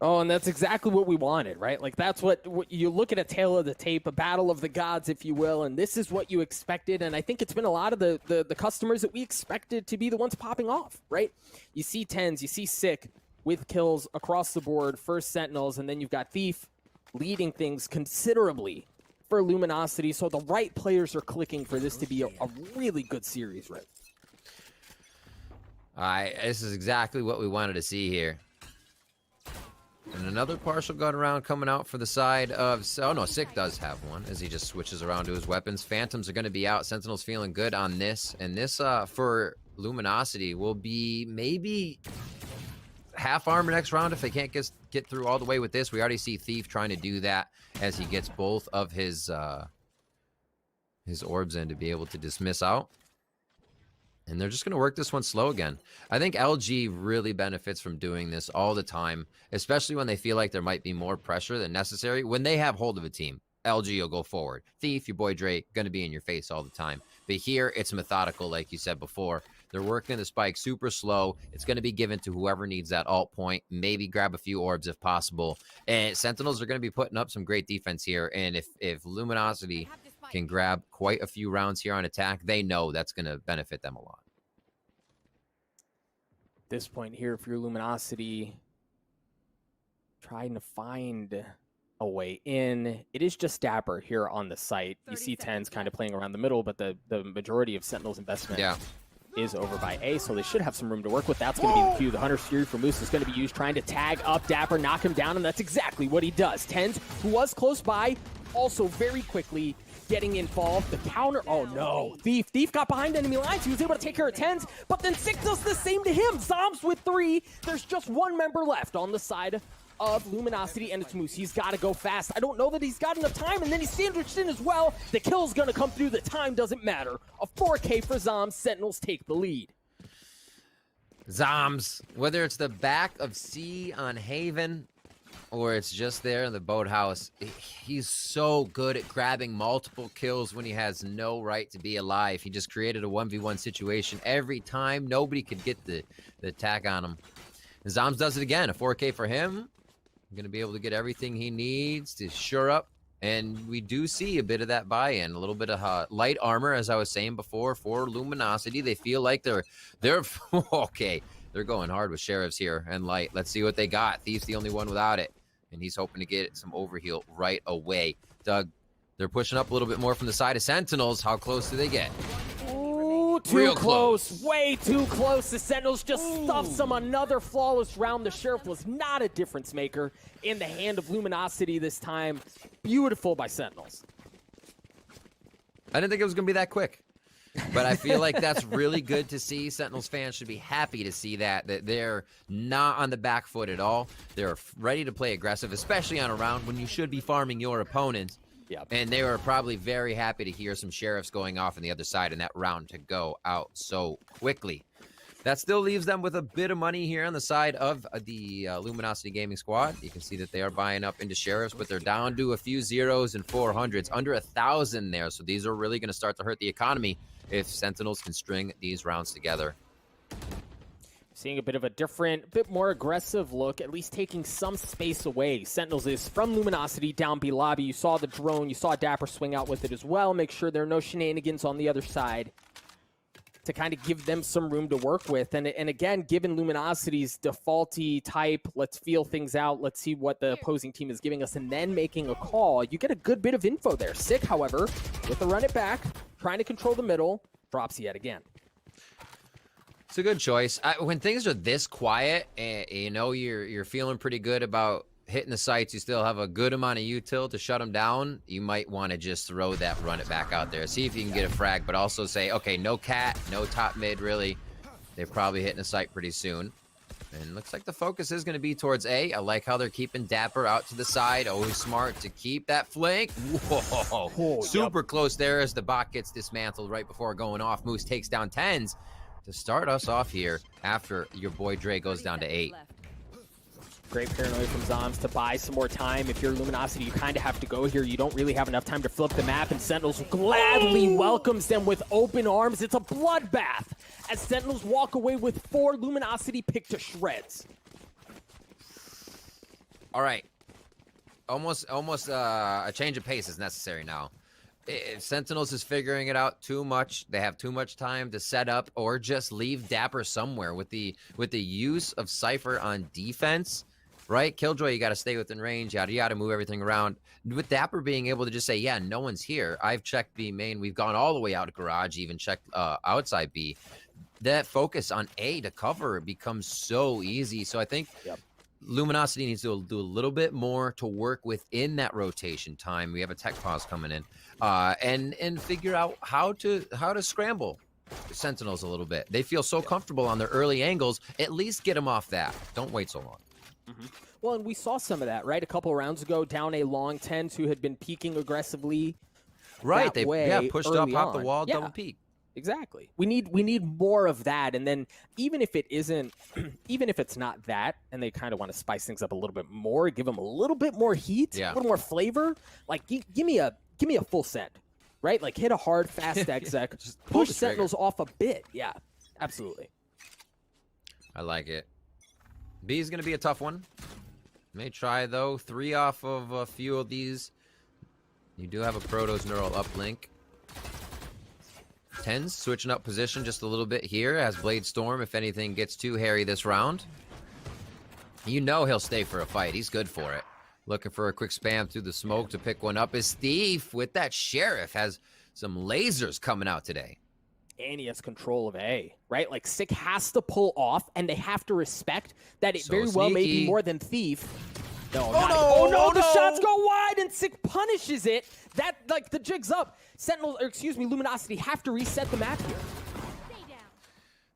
Oh, and that's exactly what we wanted, right? Like, that's what you look at a tale of the tape, a battle of the gods, if you will, and this is what you expected, and I think it's been a lot of the customers that we expected to be the ones popping off, right? You see 10s, you see Sick with kills across the board, first Sentinels, and then you've got Thief leading things considerably for Luminosity, so the right players are clicking for this to be a really good series, right? This is exactly what we wanted to see here. And another partial gun round coming out for the side of... Oh, no, Sick does have one as he just switches around to his weapons. Phantoms are going to be out. Sentinels feeling good on this. And this, for Luminosity, will be maybe half armor next round if they can't get through all the way with this. We already see Thief trying to do that as he gets both of his orbs in to be able to dismiss out. And they're just going to work this one slow again. I think LG really benefits from doing this all the time, especially when they feel like there might be more pressure than necessary. When they have hold of a team, LG will go forward. Thief, your boy Drake, going to be in your face all the time. But here, it's methodical, like you said before. They're working the spike super slow. It's going to be given to whoever needs that alt point. Maybe grab a few orbs if possible. And Sentinels are going to be putting up some great defense here. And if Luminosity can grab quite a few rounds here on attack, they know that's going to benefit them a lot. This point here, if you're Luminosity, trying to find a way in. It is just Dapper here on the site. You see 10s kind of playing around the middle, but the majority of Sentinel's investment is over by A, so they should have some room to work with. That's going to be the cue. The Hunter's Fury for Moose is going to be used, trying to tag up Dapper, knock him down, and that's exactly what he does. Tens, who was close by, also very quickly getting involved. The counter, oh no. Thief got behind enemy lines. He was able to take care of Tens, but then Six does the same to him. Zombs with 3. There's just one member left on the side of Luminosity, and it's Moose. He's got to go fast. I don't know that he's got enough time, and then he's sandwiched in as well. The kill's going to come through. The time doesn't matter. A 4K for Zombs. Sentinels take the lead. Zombs, whether it's the back of C on Haven or it's just there in the boathouse, he's so good at grabbing multiple kills when he has no right to be alive. He just created a 1v1 situation every time. Nobody could get the attack on him. And Zombs does it again. A 4K for him. Going to be able to get everything he needs to shore up. And we do see a bit of that buy-in, a little bit of light armor, as I was saying before, for Luminosity. They feel like they're okay. They're going hard with Sheriffs here and light. Let's see what they got. Thief's the only one without it, and he's hoping to get some overheal right away. Doug, they're pushing up a little bit more from the side of Sentinels. How close do they get? Too Real close. Way too close. The Sentinels just stuffs them. Another flawless round. The Sheriff was not a difference maker in the hand of Luminosity this time. Beautiful by Sentinels. I didn't think it was going to be that quick, but I feel like that's really good to see. Sentinels fans should be happy to see that they're not on the back foot at all. They're ready to play aggressive, especially on a round when you should be farming your opponents. Yep. And they were probably very happy to hear some Sheriffs going off on the other side in that round to go out so quickly. That still leaves them with a bit of money here on the side of the Luminosity Gaming squad. You can see that they are buying up into Sheriffs, but they're down to a few zeros and 400s, under 1,000 there. So these are really going to start to hurt the economy if Sentinels can string these rounds together. Seeing a bit of a different, bit more aggressive look, at least taking some space away. Sentinels is from Luminosity down B lobby. You saw the drone. You saw Dapper swing out with it as well. Make sure there are no shenanigans on the other side to kind of give them some room to work with. And again, given Luminosity's defaulty type, let's feel things out. Let's see what the opposing team is giving us and then making a call. You get a good bit of info there. Sick, however, with the run it back, trying to control the middle, drops yet again. It's a good choice. When things are this quiet, and you know you're feeling pretty good about hitting the sites, you still have a good amount of util to shut them down, you might want to just throw that run it back out there. See if you can get a frag, but also say, okay, no cat, no top mid, really. They're probably hitting a site pretty soon. And looks like the focus is going to be towards A. I like how they're keeping Dapper out to the side. Always smart to keep that flank. Whoa. Oh, Super close there as the bot gets dismantled right before going off. Moose takes down Tens to start us off here after your boy Dre goes down to 8. Great paranoia from Zombs to buy some more time. If you're Luminosity, you kind of have to go here. You don't really have enough time to flip the map, and Sentinels gladly welcomes them with open arms. It's a bloodbath as Sentinels walk away with 4. Luminosity picked to shreds. All right. Almost a change of pace is necessary now. If Sentinels is figuring it out too much, they have too much time to set up or just leave Dapper somewhere with the use of Cypher on defense, right? Killjoy, you got to stay within range, yada yada, move everything around. With Dapper being able to just say, yeah, no one's here. I've checked B main. We've gone all the way out to garage, even checked outside B. That focus on A to cover becomes so easy. So I think Luminosity needs to do a little bit more to work within that rotation time. We have a tech pause coming in, and figure out how to scramble Sentinels a little bit. They feel so comfortable on their early angles. At least get them off that. Don't wait so long. Well, and we saw some of that, right? A couple of rounds ago, down a long Tens who had been peeking aggressively. Right, they pushed up, hopped the wall, double peak. Exactly. We need more of that, and then even if it isn't, even if it's not that, and they kind of want to spice things up a little bit more, give them a little bit more heat, a little more flavor. Like give me a full send, right? Like hit a hard fast exec, just push Sentinels off a bit. Yeah, absolutely. I like it. B is going to be a tough one. May try though. 3 off of a few of these. You do have a Protoss neural uplink. Tens switching up position just a little bit here as Blade Storm, if anything gets too hairy this round. You know he'll stay for a fight. He's good for it. Looking for a quick spam through the smoke to pick one up is Thief with that Sheriff. Has some lasers coming out today. and he has control of A, right? Like, Sick has to pull off, and they have to respect that it So very well may be sneaky. more than Thief. No, Oh, not- no! oh no, Oh, the no! shots go wide, and Sick punishes it. That, like, the jig's up. Sentinels, or excuse me, Luminosity have to reset the map here.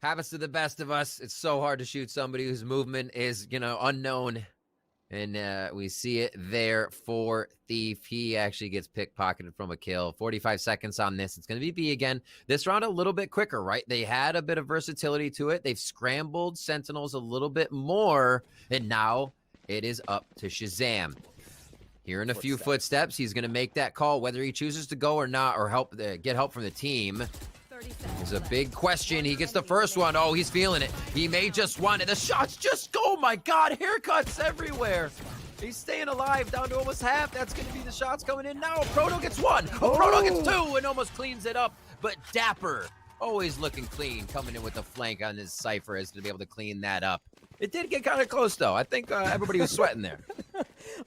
Happens to the best of us. It's so hard to shoot somebody whose movement is, unknown. And we see it there for Thief. He actually gets pickpocketed from a kill. 45 seconds on this. It's going to be B again. This round a little bit quicker, right? They had a bit of versatility to it. They've scrambled Sentinels a little bit more. And now it is up to Shazam. Hearing a few footsteps, he's going to make that call, whether he chooses to go or not, or get help from the team. It's a big question. He gets the first one. Oh, he's feeling it. He may just want it. The shots just go. Oh my God, haircuts everywhere. He's staying alive down to almost half. That's going to be the shots coming in now. Proto gets one. Oh, Proto gets two and almost cleans it up. But Dapper, always looking clean, coming in with a flank on his Cypher, is going to be able to clean that up. It did get kind of close, though. I think everybody was sweating there.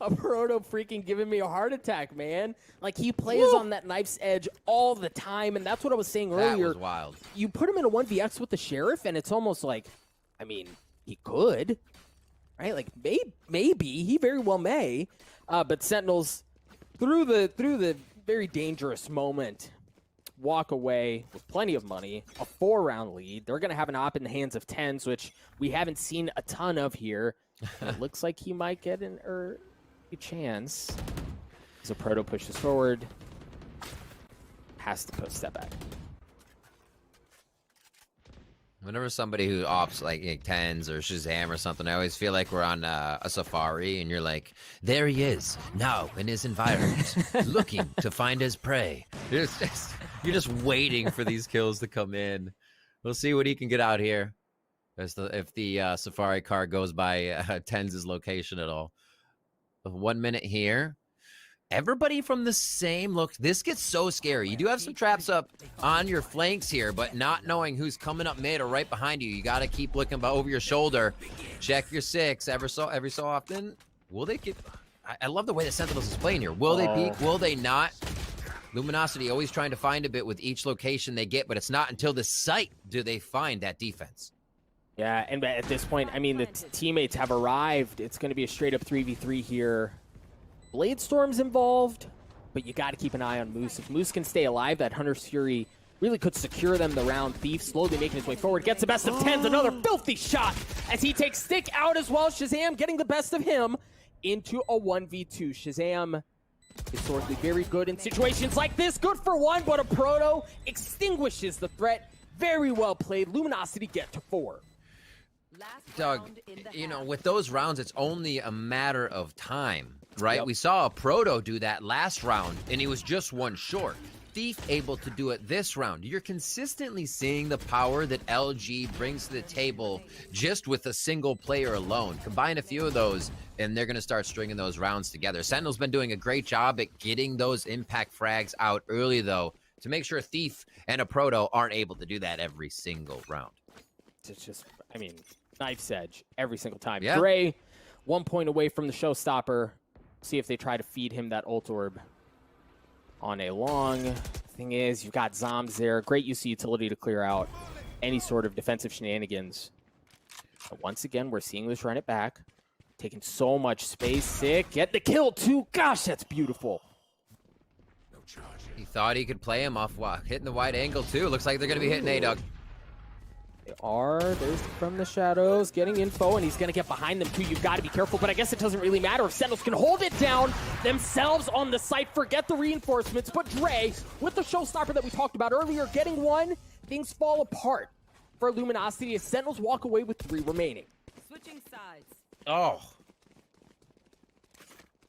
A Proto freaking giving me a heart attack, man. Like, he plays on that knife's edge all the time, and that's what I was saying earlier. That was wild. You put him in a 1vx with the Sheriff, and it's almost like, I mean, he could, right? Like, maybe he very well may, but Sentinels, through the very dangerous moment, walk away with plenty of money, a 4-round lead. They're going to have an op in the hands of Tens, which we haven't seen a ton of here. It looks like he might get an early chance. So Proto pushes forward. Has to put a step back. Whenever somebody who opts like Tens or Shazam or something, I always feel like we're on a safari and you're like, there he is, now in his environment, looking to find his prey. You're just waiting for these kills to come in. We'll see what he can get out here. If the safari car goes by Tens' location at all. 1 minute here. Everybody from the same look. This gets so scary. You do have some traps up on your flanks here, but not knowing who's coming up mid or right behind you. You got to keep looking over your shoulder. Check your six every so often. Will they get... I love the way the Sentinels is playing here. Will they peek? Will they not? Luminosity always trying to find a bit with each location they get, but it's not until the site do they find that defense. Yeah, and at this point, I mean, the teammates have arrived. It's going to be a straight-up 3v3 here. Bladestorm's involved, but you got to keep an eye on Moose. If Moose can stay alive, that Hunter's Fury really could secure them the round. Thief slowly making his way forward. Gets the best of Tens. Another filthy shot as he takes Stick out as well. Shazam getting the best of him into a 1v2. Shazam historically very good in situations like this. Good for one, but a Proto extinguishes the threat. Very well played. Luminosity get to 4. Doug, with those rounds, it's only a matter of time, right? Yep. We saw a Proto do that last round, and he was just one short. Thief able to do it this round. You're consistently seeing the power that LG brings to the table just with a single player alone. Combine a few of those, and they're going to start stringing those rounds together. Sentinel's been doing a great job at getting those impact frags out early, though, to make sure Thief and a Proto aren't able to do that every single round. It's just, I mean, knife's edge every single time. Yeah. Dre, 1 point away from the showstopper. See if they try to feed him that ult orb on a long. Thing is, you've got Zombs there. Great use of utility to clear out any sort of defensive shenanigans. But once again, we're seeing this run it back. Taking so much space. Sick. Get the kill, too. Gosh, that's beautiful. He thought he could play him off hitting the wide angle, too. Looks like they're going to be hitting A, Doug. They are. There's from the shadows getting info, and he's going to get behind them too. You've got to be careful, but I guess it doesn't really matter if Sentinels can hold it down themselves on the site. Forget the reinforcements, but Dre, with the showstopper that we talked about earlier, getting one, things fall apart for Luminosity as Sentinels walk away with 3 remaining. Switching sides. Oh.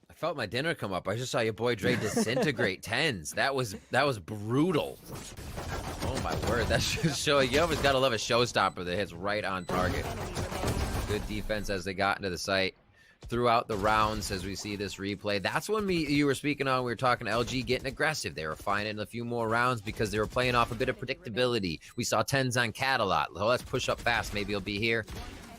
I felt my dinner come up. I just saw your boy Dre disintegrate Tens. That was brutal. Oh my word, that's just showing. You always gotta love a showstopper that hits right on target. Good defense as they got into the site throughout the rounds as we see this replay. That's when you were speaking on, we were talking LG getting aggressive. They were finding a few more rounds because they were playing off a bit of predictability. We saw Tens on Cat a lot. Well, let's push up fast, maybe he'll be here.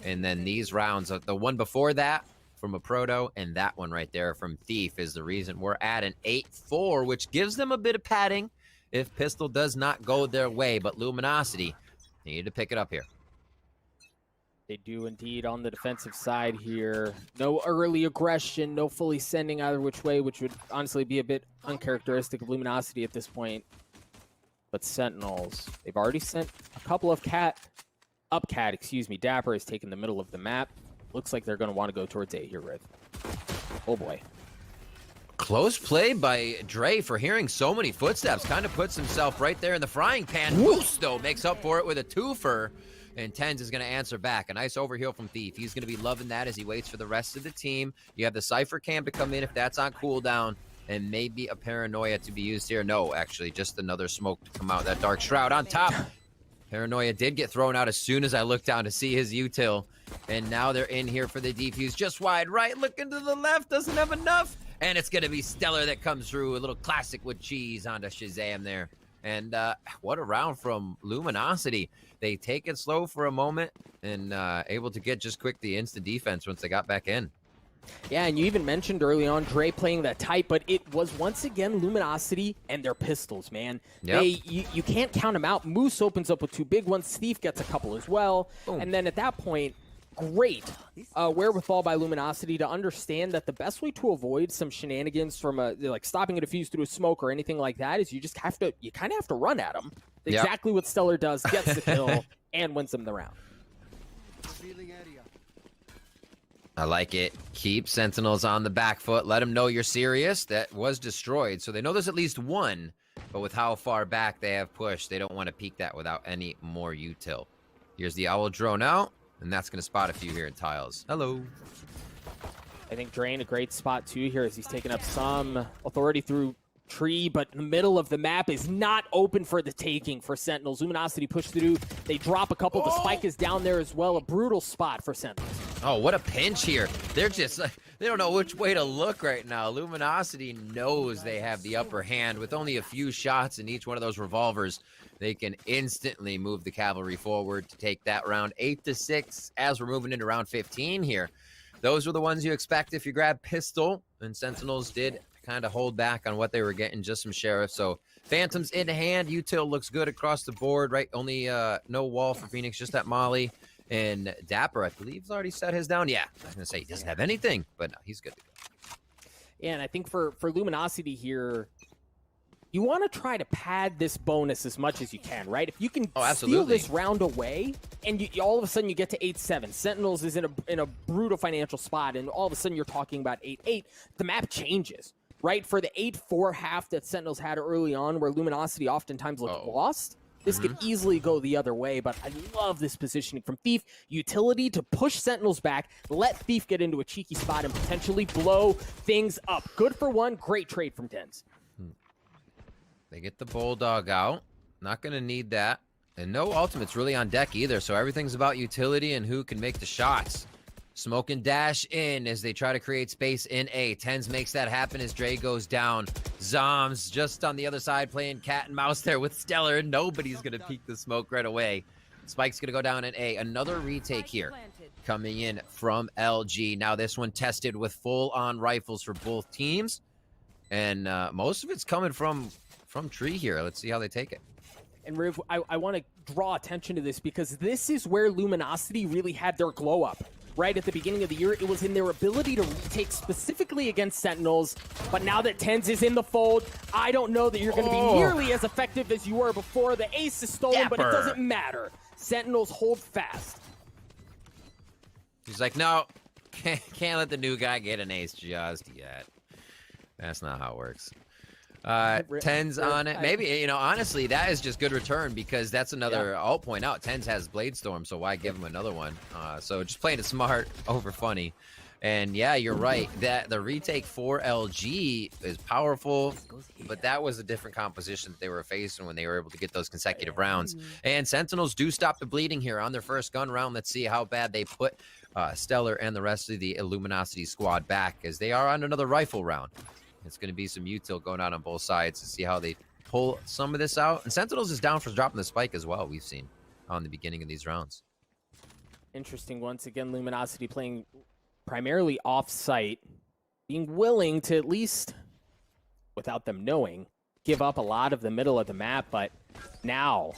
And then these rounds, the one before that from a Proto, and that one right there from Thief is the reason we're at an 8-4, which gives them a bit of padding if Pistol does not go their way. But Luminosity need to pick it up here. They do indeed on the defensive side here. No early aggression, no fully sending either which way, which would honestly be a bit uncharacteristic of Luminosity at this point. But Sentinels, they've already sent a couple of Cat, excuse me. Dapper is taking the middle of the map. Looks like they're going to want to go towards A here, Riv. Oh boy. Close play by Dre for hearing so many footsteps. Kind of puts himself right there in the frying pan. Moose, though, makes up for it with a twofer. And Tens is going to answer back. A nice overheal from Thief. He's going to be loving that as he waits for the rest of the team. You have the Cypher Cam to come in if that's on cooldown. And maybe a Paranoia to be used here. No, actually, just another smoke to come out. That Dark Shroud on top. Paranoia did get thrown out as soon as I looked down to see his util. And now they're in here for the defuse. Just wide right, looking to the left. Doesn't have enough. And it's going to be Stellar that comes through. A little classic with cheese onto Shazam there. And what a round from Luminosity. They take it slow for a moment and able to get just quick the instant defense once they got back in. Yeah, and you even mentioned early on Dre playing that tight, but it was once again Luminosity and their pistols, man. Yep. You can't count them out. Moose opens up with 2 big ones. Thief gets a couple as well. Boom. And then at that point, great wherewithal by Luminosity to understand that the best way to avoid some shenanigans from like stopping a defuse through a smoke or anything like that is you kind of have to run at them. Yep. Exactly what Stellar does, gets the kill, and wins them the round. I like it. Keep Sentinels on the back foot. Let them know you're serious. That was destroyed, so they know there's at least one. But with how far back they have pushed, they don't want to peek that without any more util. Here's the Owl drone out, and that's going to spot a few here in tiles. Hello. I think Drain a great spot too here as he's taking up some authority through tree, but the middle of the map is not open for the taking for Sentinels. Luminosity push through. They drop a couple. The spike is down there as well. A brutal spot for Sentinels. Oh, what a pinch here. They're just, they don't know which way to look right now. Luminosity knows they have the upper hand. With only a few shots in each one of those revolvers, they can instantly move the cavalry forward to take that round 8-6 as we're moving into round 15 here. Those were the ones you expect if you grab pistol, and Sentinels did kind of hold back on what they were getting, just some sheriff. So Phantoms in hand. Util looks good across the board, right? Only no wall for Phoenix, just that Molly. And Dapper, I believe, has already set his down. Yeah, I was going to say he doesn't have anything, but no, he's good to go. Yeah, and I think for Luminosity here, you want to try to pad this bonus as much as you can, right? If you can steal this round away, and you, all of a sudden you get to 8-7, Sentinels is in a brutal financial spot, and all of a sudden you're talking about 8-8, the map changes, right? For the 8-4 half that Sentinels had early on, where Luminosity oftentimes looked lost, this could easily go the other way, but I love this positioning from Thief. Utility to push Sentinels back, let Thief get into a cheeky spot and potentially blow things up. Good for one, great trade from Tens. They get the Bulldog out. Not going to need that. And no ultimates really on deck either, so everything's about utility and who can make the shots. Smoke and dash in as they try to create space in A. Tens makes that happen as Dre goes down. Zoms just on the other side playing cat and mouse there with Stellar. Nobody's going to peek the smoke right away. Spike's going to go down in A. Another retake here coming in from LG. Now this one tested with full-on rifles for both teams. And most of it's coming from tree here. Let's see how they take it. And Riv, I want to draw attention to this because this is where Luminosity really had their glow up. Right at the beginning of the year, it was in their ability to retake specifically against Sentinels. But now that Tens is in the fold, I don't know that you're going to be nearly as effective as you were before. The ace is stolen, but it doesn't matter. Sentinels hold fast. He's like, no, can't let the new guy get an ace just yet. That's not how it works. Tens on it. Maybe, you know, honestly, that is just good return because that's another, I'll point out, Tens has Blade Storm, so why give him another one? So just playing it smart over funny. And yeah, you're right. That the retake for LG is powerful, but that was a different composition that they were facing when they were able to get those consecutive rounds. And Sentinels do stop the bleeding here on their first gun round. Let's see how bad they put Stellar and the rest of the Illuminati squad back as they are on another rifle round. It's going to be some util going out on both sides to see how they pull some of this out. And Sentinels is down for dropping the spike as well, we've seen on the beginning of these rounds. Interesting. Once again, Luminosity playing primarily off-site, being willing to at least, without them knowing, give up a lot of the middle of the map, but now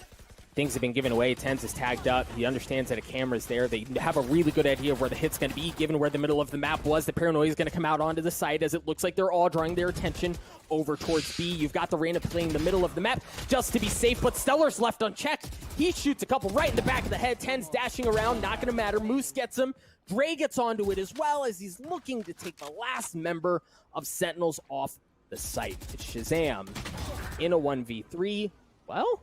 things have been given away. Tens is tagged up. He understands that a camera's there. They have a really good idea of where the hit's going to be, given where the middle of the map was. The paranoia is going to come out onto the side as it looks like they're all drawing their attention over towards B. You've got the Reyna playing the middle of the map just to be safe, but Stellar's left unchecked. He shoots a couple right in the back of the head. Tens dashing around, not going to matter. Moose gets him. Dre gets onto it as well as he's looking to take the last member of Sentinels off the site. It's Shazam in a 1v3. Well,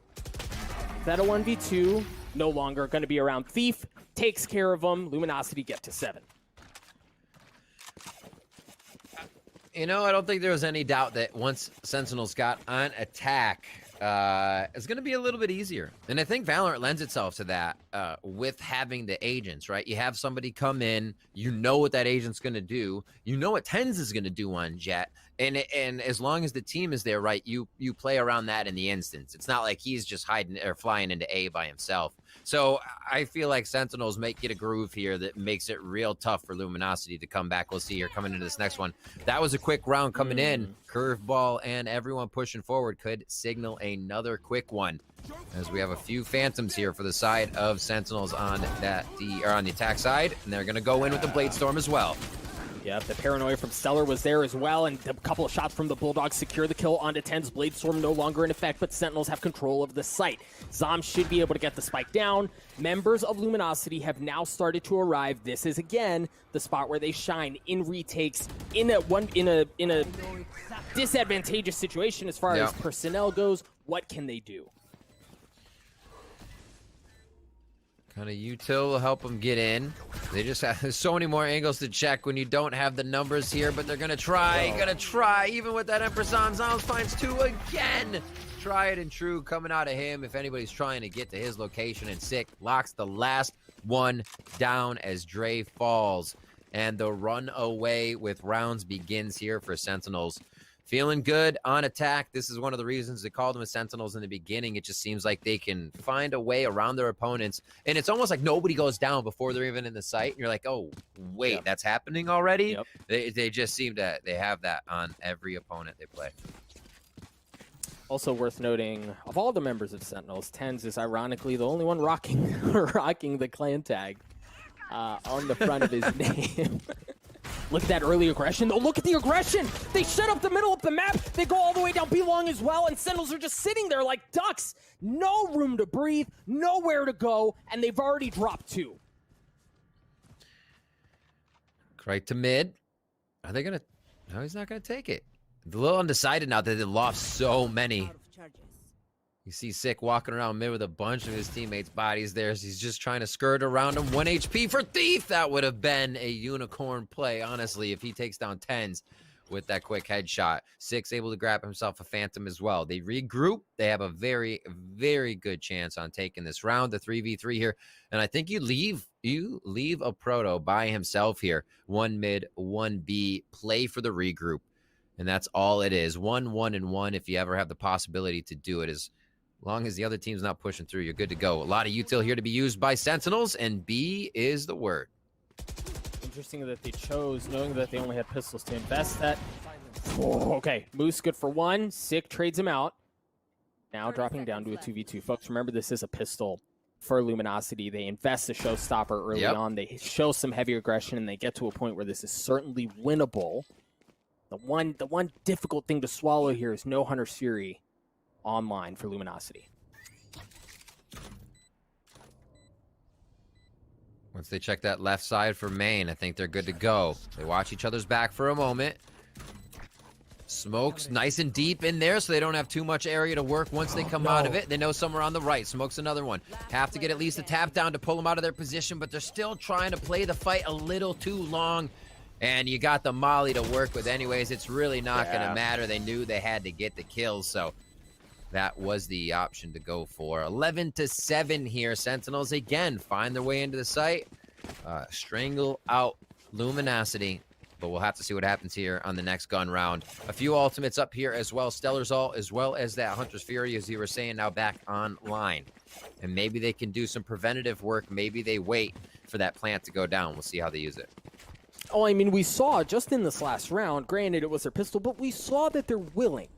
that a 1v2, no longer going to be around. Thief takes care of him. Luminosity get to 7. You know, I don't think there was any doubt that once Sentinels got on attack, it's going to be a little bit easier. And I think Valorant lends itself to that with having the agents, right? You have somebody come in, you know what that agent's going to do. You know what Tens is going to do on Jet. And as long as the team is there, right, you play around that in the instance. It's not like he's just hiding or flying into A by himself. So I feel like Sentinels might get a groove here that makes it real tough for Luminosity to come back. We'll see here coming into this next one. That was a quick round coming in. Curveball and everyone pushing forward could signal another quick one, as we have a few Phantoms here for the side of Sentinels on on the attack side, and they're going to go in with the Blade Storm as well. Yep, the paranoia from Stellar was there as well, and a couple of shots from the Bulldogs secure the kill onto Tens. Blade Storm no longer in effect, but Sentinels have control of the site. Zom should be able to get the spike down. Members of Luminosity have now started to arrive. This is again the spot where they shine in retakes in a disadvantageous situation as far as personnel goes. What can they do? Kind of util will help them get in. They just have there's so many more angles to check when you don't have the numbers here, but they're gonna try, even with that Empress on. Zoms finds 2 again. Try it and true coming out of him if anybody's trying to get to his location, and Sick locks the last one down as Dre falls. And the run away with rounds begins here for Sentinels. Feeling good on attack. This is one of the reasons they called them as Sentinels in the beginning. It just seems like they can find a way around their opponents. And it's almost like nobody goes down before they're even in the site. And you're like, oh, wait, that's happening already? Yep. They just seem to they have that on every opponent they play. Also worth noting, of all the members of Sentinels, Tens is ironically the only one rocking the clan tag on the front of his name. Look at that early aggression. Oh, look at the aggression. They shut up the middle of the map. They go all the way down B-long as well, and Sentinels are just sitting there like ducks. No room to breathe, nowhere to go, and they've already dropped 2. Right to mid. Are they going to... No, he's not going to take it. A little undecided now that they lost so many. You see Sick walking around mid with a bunch of his teammates' bodies there as he's just trying to skirt around him. 1 HP for Thief. That would have been a unicorn play, honestly, if he takes down Tens with that quick headshot. Sick's able to grab himself a Phantom as well. They regroup. They have a very, very good chance on taking this round, the 3v3 here. And I think you leave a Proto by himself here. 1 mid, 1 B. Play for the regroup. And that's all it is. 1-1-1 if you ever have the possibility to do it. As long as the other team's not pushing through, you're good to go. A lot of util here to be used by Sentinels, and B is the word. Interesting that they chose, knowing that they only had pistols, to invest that. Oh, okay, Moose good for 1. Sick trades him out. Now dropping down to a 2v2. Folks, remember this is a pistol for Luminosity. They invest a showstopper early on. They show some heavy aggression, and they get to a point where this is certainly winnable. The one difficult thing to swallow here is no Hunter's Fury online for Luminosity. Once they check that left side for main, I think they're good to go. They watch each other's back for a moment. Smoke's nice and deep in there, so they don't have too much area to work once they come out of it. They know somewhere on the right. Smoke's another one. Have to get at least a tap down to pull them out of their position, but they're still trying to play the fight a little too long. And you got the molly to work with anyways. It's really not going to matter. They knew they had to get the kills, so that was the option to go for. 11-7 here. Sentinels again find their way into the site. Strangle out Luminosity. But we'll have to see what happens here on the next gun round. A few ultimates up here as well. Stellar's ult as well as that Hunter's Fury, as you were saying, now back online. And maybe they can do some preventative work. Maybe they wait for that plant to go down. We'll see how they use it. Oh, I mean, we saw just in this last round, granted it was their pistol, but we saw that they're willing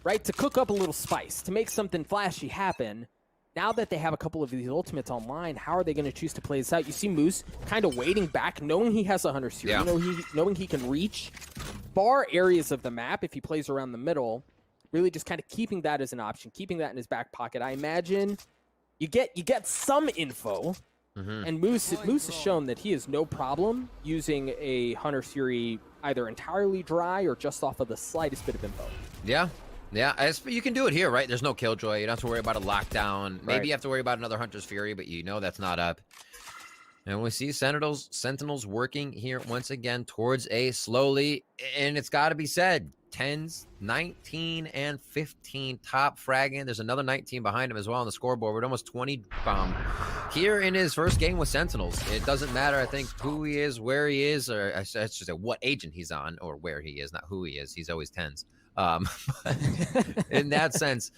right? To cook up a little spice, to make something flashy happen. Now that they have a couple of these ultimates online, how are they going to choose to play this out? You see Moose kind of waiting back, knowing he has a Hunter Series, knowing he can reach far areas of the map if he plays around the middle, really just kind of keeping that as an option, keeping that in his back pocket. I imagine you get some info, and Moose has shown that he has no problem using a Hunter Series either entirely dry or just off of the slightest bit of info. Yeah. Yeah, you can do it here, right? There's no Killjoy. You don't have to worry about a lockdown. Maybe Right. you have to worry about another Hunter's Fury, but you know that's not up. And we see Sentinels working here once again towards A slowly. And it's got to be said, 10s, 19, and 15 top fragging. There's another 19 behind him as well on the scoreboard. We're almost 20 here in his first game with Sentinels. It doesn't matter, I think, who he is, where he is, or I should say what agent he's on, or where he is, not who he is. He's always 10s. In that sense,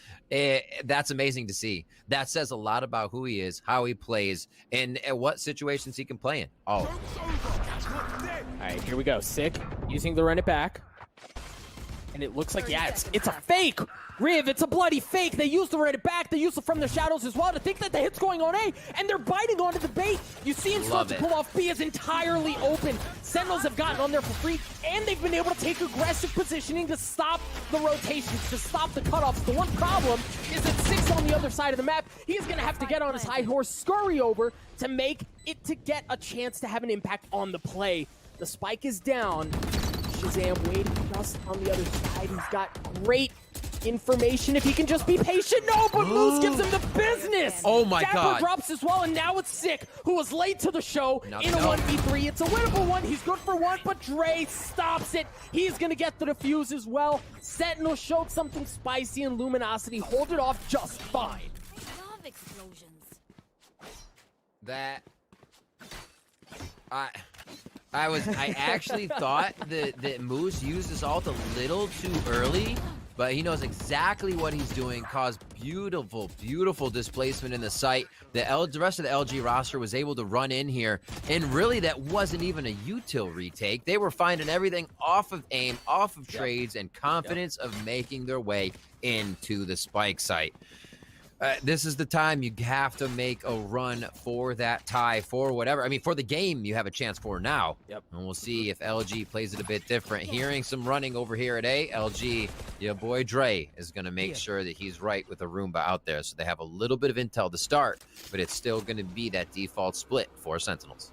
that's amazing to see. That says a lot about who he is, how he plays, and what situations he can play in. All right, here we go. Sick using the run it back. And it looks like, yeah, it's a fake. Riv, it's a bloody fake. They use the run it back. They use it from the shadows as well to think that the hit's going on A, and they're biting onto the bait. You see him start to pull off. B is entirely open. Sentinels have gotten on there for free, and they've been able to take aggressive positioning to stop the rotations, to stop the cutoffs. The one problem is that 6 on the other side of the map, he's going to have to get on his high horse, scurry over to make it to get a chance to have an impact on the play. The spike is down. Shazam waiting just on the other side. He's got great information if he can just be patient. No, but Moose gives him the business. Oh my God. Drops as well, and now it's Sick, who was late to the show in a 1v3. It's a winnable one. He's good for one, but Dre stops it. He's going to get the defuse as well. Sentinel showed something spicy, and Luminosity hold it off just fine. Love explosions. that. I actually thought that Moose used his ult a little too early, but he knows exactly what he's doing. Caused beautiful, beautiful displacement in the site. The rest of the LG roster was able to run in here, and really that wasn't even a util retake. They were finding everything off of aim, off of trades, and confidence of making their way into the spike site. This is the time you have to make a run for that tie, for whatever. I mean, for the game you have a chance for now. Yep. And we'll see if LG plays it a bit different. Hearing some running over here at A, LG, your boy Dre is going to make sure that he's right with a Roomba out there. So they have a little bit of intel to start, but it's still going to be that default split for Sentinels.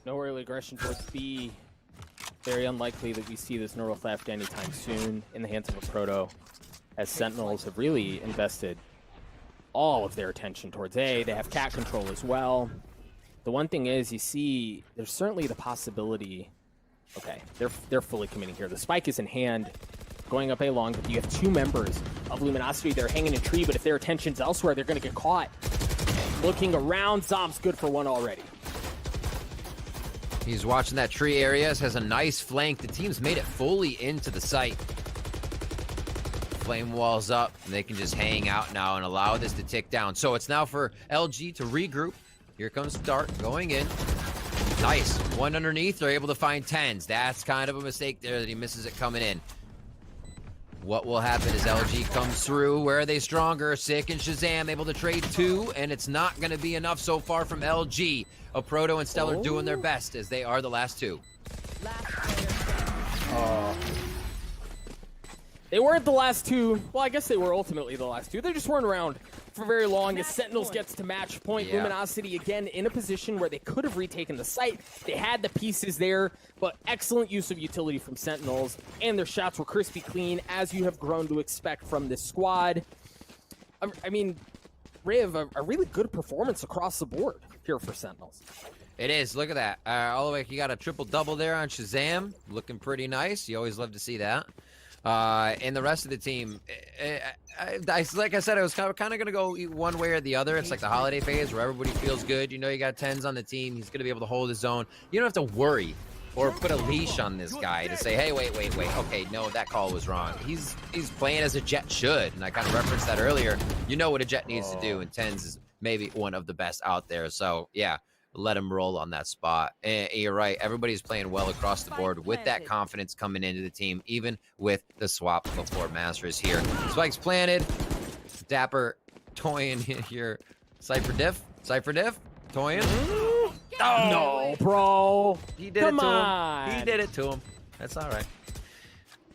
No early aggression towards B. Very unlikely that we see this neural theft anytime soon in the hands of a Proto, as Sentinels have really invested all of their attention towards A. They have cat control as well. The one thing is, you see, there's certainly the possibility. Okay, they're fully committing here. The spike is in hand, going up A long, but you have two members of Luminosity. They're hanging a tree, but if their attention's elsewhere, they're going to get caught. Looking around, Zom's good for one already. He's watching that tree area, has a nice flank. The team's made it fully into the site. Flame walls up, and they can just hang out now and allow this to tick down. So it's now for LG to regroup. Here comes Dart going in. Nice. One underneath. They're able to find 10s. That's kind of a mistake there that he misses it coming in. What will happen is LG comes through. Where are they stronger? Sick and Shazam able to trade 2, and it's not going to be enough so far from LG. A Proto and Stellar doing their best as they are the last 2. They weren't the last 2. Well, I guess they were ultimately the last 2. They just weren't around for very long as Sentinels gets to match point. Yeah. Luminosity again in a position where they could have retaken the site. They had the pieces there, but excellent use of utility from Sentinels, and their shots were crispy clean, as you have grown to expect from this squad. I mean, Riv, a really good performance across the board here for Sentinels. It is. Look at that. All the way, you got a triple-double there on Shazam. Looking pretty nice. You always love to see that. And the rest of the team, like I said, I was kind of going to go one way or the other. It's like the holiday phase where everybody feels good. You know, you got 10s on the team. He's going to be able to hold his own. You don't have to worry or put a leash on this guy to say, hey, wait. Okay, no, that call was wrong. He's playing as a Jet should. And I kind of referenced that earlier. You know what a Jet needs to do, and 10s is maybe one of the best out there. So, yeah. let him roll on that spot. And you're right. Everybody's playing well across the board with that confidence coming into the team, even with the swap before Masters here. Spikes planted. Dapper toying here. Cypher diff. Toying. Oh, no, bro. He did Come it to on. him. He did it to him. That's all right.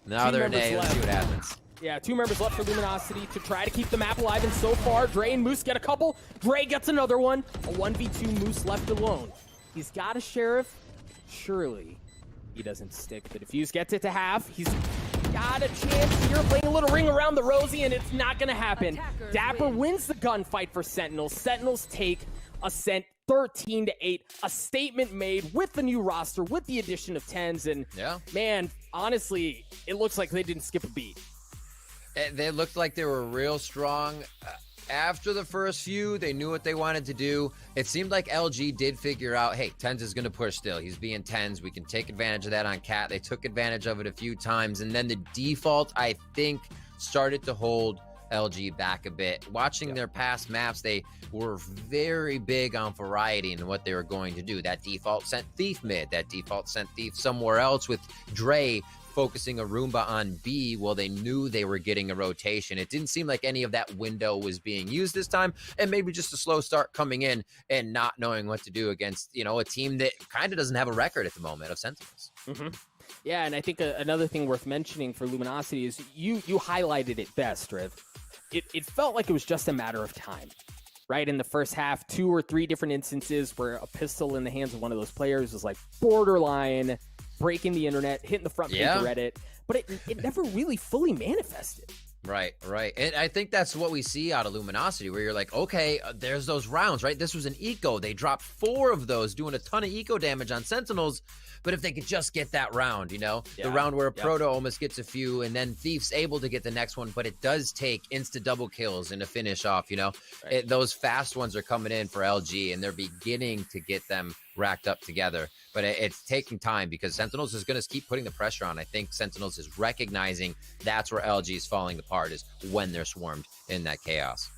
Now Team they're in members A. Let's see left. what happens. Yeah, 2 members left for Luminosity to try to keep the map alive, and so far, Dre and Moose get a couple. Dre gets another one. A 1v2, Moose left alone. He's got a Sheriff. Surely he doesn't stick. The defuse gets it to half. He's got a chance here, playing a little ring around the Rosie, and it's not going to happen. Dapper wins the gunfight for Sentinels. Sentinels take Ascent 13-8. A statement made with the new roster, with the addition of Tens, and man, honestly, it looks like they didn't skip a beat. They looked like they were real strong. After the first few, they knew what they wanted to do. It seemed like LG did figure out, hey, Tens is going to push still. He's being Tens. We can take advantage of that on Cat. They took advantage of it a few times. And then the default, I think, started to hold LG back a bit. Watching their past maps, they were very big on variety in what they were going to do. That default sent Thief mid. That default sent Thief somewhere else, with Dre focusing a Roomba on B while they knew they were getting a rotation. It didn't seem like any of that window was being used this time, and maybe just a slow start coming in and not knowing what to do against, you know, a team that kind of doesn't have a record at the moment of Sentinels. Yeah, and I think another thing worth mentioning for Luminosity is you highlighted it best, Riv. It felt like it was just a matter of time, right? In the first half, 2 or 3 different instances where a pistol in the hands of one of those players was like borderline breaking the internet, hitting the front page of Reddit, but it never really fully manifested. Right. And I think that's what we see out of Luminosity, where you're like, okay, there's those rounds, right? This was an eco. They dropped 4 of those, doing a ton of eco damage on Sentinels. But if they could just get that round, you know, the round where a Proto almost gets a few, and then Thief's able to get the next one, but it does take insta double kills and a finish off, you know. Those fast ones are coming in for LG, and they're beginning to get them racked up together. But it's taking time because Sentinels is going to keep putting the pressure on. I think Sentinels is recognizing that's where LG is falling apart, is when they're swarmed in that chaos.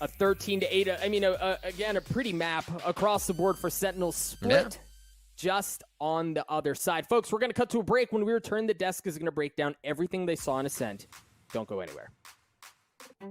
A 13-8, I mean, again, a pretty map across the board for Sentinels, split just on the other side. Folks, we're going to cut to a break. When we return, the desk is going to break down everything they saw in Ascent. Don't go anywhere.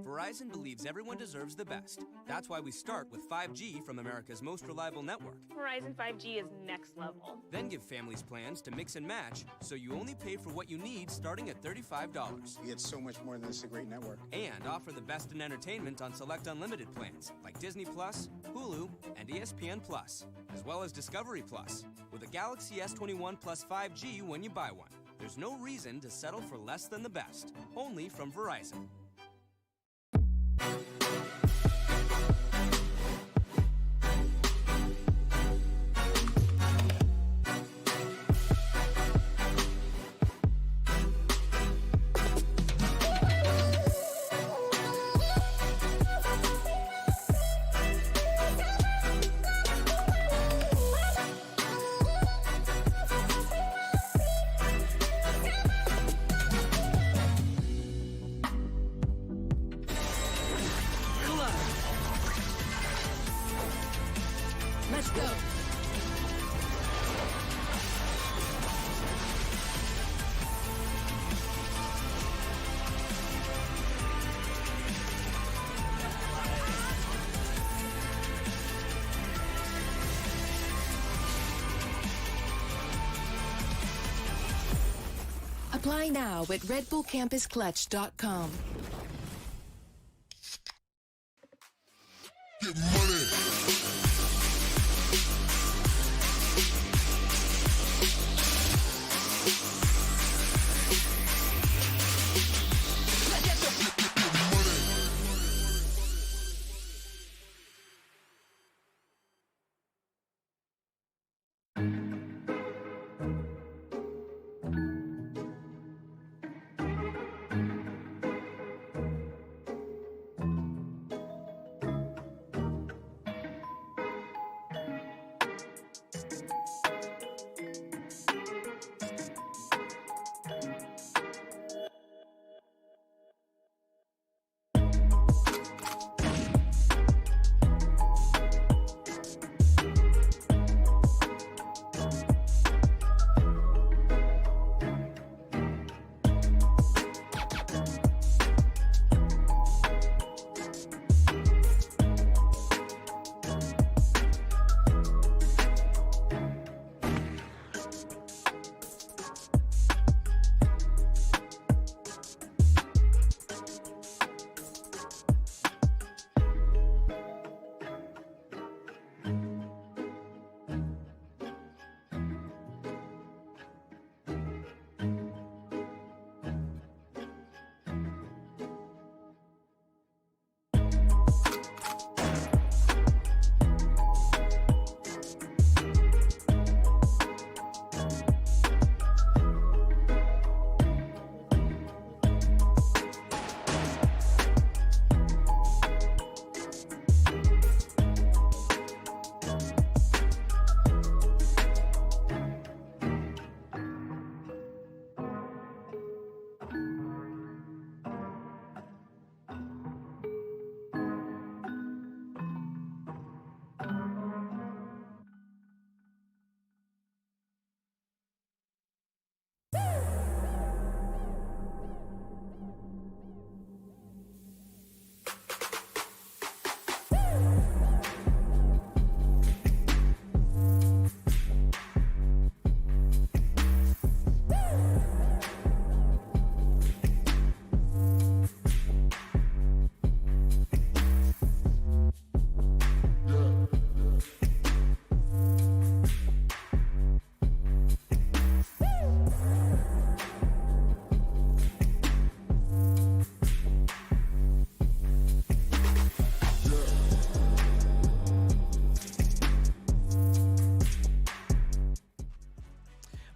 Verizon believes everyone deserves the best. That's why we start with 5G from America's most reliable network. Verizon 5G is next level. Then give families plans to mix and match, so you only pay for what you need starting at $35. It's so much more than this, a great network. And offer the best in entertainment on select unlimited plans, like Disney Plus, Hulu, and ESPN Plus, as well as Discovery Plus, with a Galaxy S21 Plus 5G when you buy one. There's no reason to settle for less than the best. Only from Verizon. Let's go. Apply now at RedBullCampusClutch.com. Get money.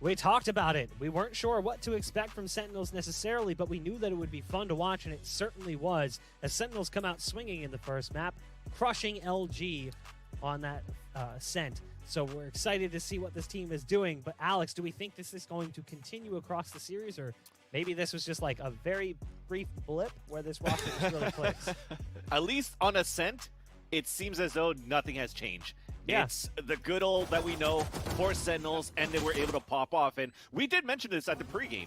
We talked about it. We weren't sure what to expect from Sentinels necessarily, but we knew that it would be fun to watch, and it certainly was, as Sentinels come out swinging in the first map, crushing LG on that scent. So we're excited to see what this team is doing. But Alex, do we think this is going to continue across the series, or maybe this was just like a very brief blip where this roster just really clicks? At least on Ascent, it seems as though nothing has changed. Yeah. It's the good old that we know for Sentinels, and they were able to pop off. And we did mention this at the pregame.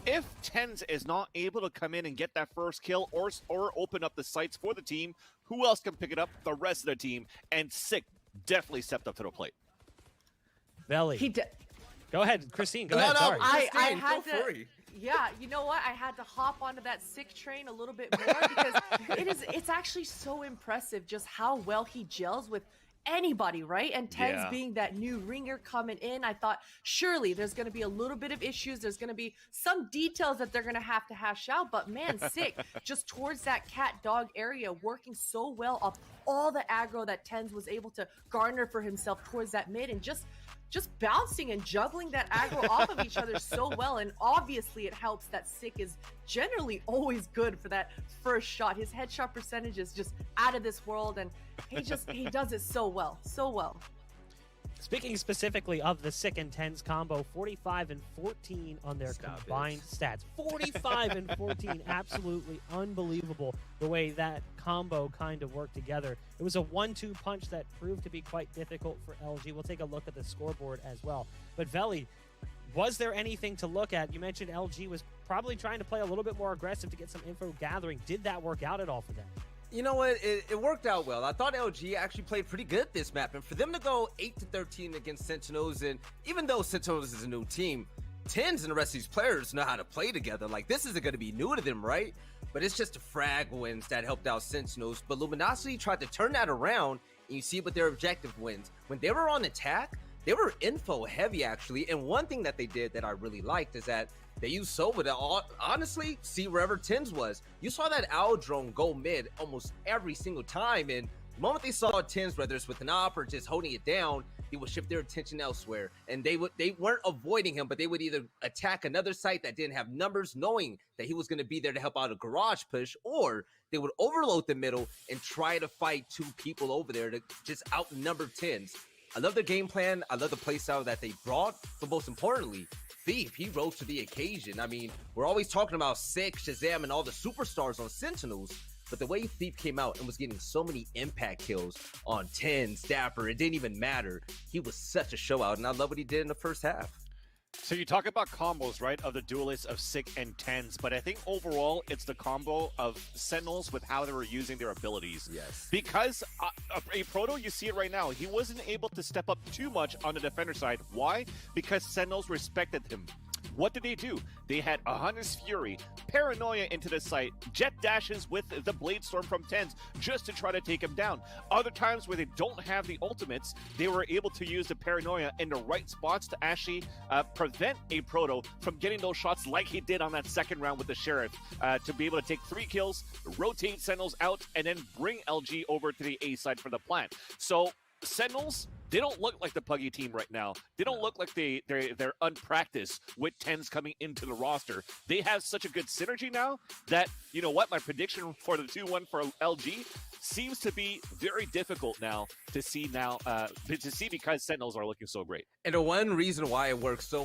If TenZ is not able to come in and get that first kill or open up the sights for the team, who else can pick it up? The rest of the team. And Sick definitely stepped up to the plate. Veli. Go ahead, Christine. Go ahead. No, Sorry. Christine, had go to. free. Yeah, you know what? I had to hop onto that Sick train a little bit more because it's actually so impressive just how well he gels with anybody, right? And TenZ being that new ringer coming in, I thought surely there's going to be a little bit of issues. There's going to be some details that they're going to hash out. But man, Sick just towards that cat dog area, working so well off all the aggro that TenZ was able to garner for himself towards that mid, and just bouncing and juggling that aggro off of each other so well. And obviously it helps that Sick is generally always good for that first shot. His headshot percentage is just out of this world, and he does it so well. Speaking specifically of the Sick and TenZ combo, 45 and 14 on their combined stats. 45 and 14, absolutely unbelievable the way that combo kind of worked together. It was a 1-2 punch that proved to be quite difficult for LG. We'll take a look at the scoreboard as well. But Veli, was there anything to look at? You mentioned LG was probably trying to play a little bit more aggressive to get some info gathering. Did that work out at all for them? You know what? It worked out well. I thought LG actually played pretty good this map, and for them to go 8-13 against Sentinels, and even though Sentinels is a new team, TenZ and the rest of these players know how to play together. Like, this isn't going to be new to them, right? But it's just the frag wins that helped out Sentinels. But Luminosity tried to turn that around, and you see what their objective wins. When they were on attack, they were info heavy, actually. And one thing that they did that I really liked is that they used Sova to honestly see wherever TenZ was. You saw that owl drone go mid almost every single time, and the moment they saw TenZ, whether it's with an op or just holding it down, they would shift their attention elsewhere. And they weren't avoiding him, but they would either attack another site that didn't have numbers, knowing that he was going to be there to help out a garage push, or they would overload the middle and try to fight two people over there to just outnumber TenZ. I love their game plan. I love the playstyle that they brought, but most importantly, Thief, he rose to the occasion. I mean, we're always talking about Sick, Shazam, and all the superstars on Sentinels, but the way Thief came out and was getting so many impact kills on TenZ, Dapper, it didn't even matter. He was such a show out, and I love what he did in the first half. So you talk about combos, right, of the duelists of Sick and TenZ, but I think overall it's the combo of Sentinels with how they were using their abilities. Yes. Because a Proto, you see it right now, he wasn't able to step up too much on the defender side. Why? Because Sentinels respected him. What did they do? They had a Hunter's Fury, Paranoia into the site, jet dashes with the Blade Storm from TenZ just to try to take him down. Other times where they don't have the ultimates, they were able to use the Paranoia in the right spots to actually prevent a Proto from getting those shots like he did on that second round with the Sheriff, to be able to take 3 kills, rotate Sentinels out, and then bring LG over to the A side for the plant. So Sentinels, they don't look like the Puggy team right now. They don't look like they're unpracticed with TenZ coming into the roster. They have such a good synergy now that, you know what, my prediction for the 2-1 for LG seems to be very difficult now to see because Sentinels are looking so great. And the one reason why it works so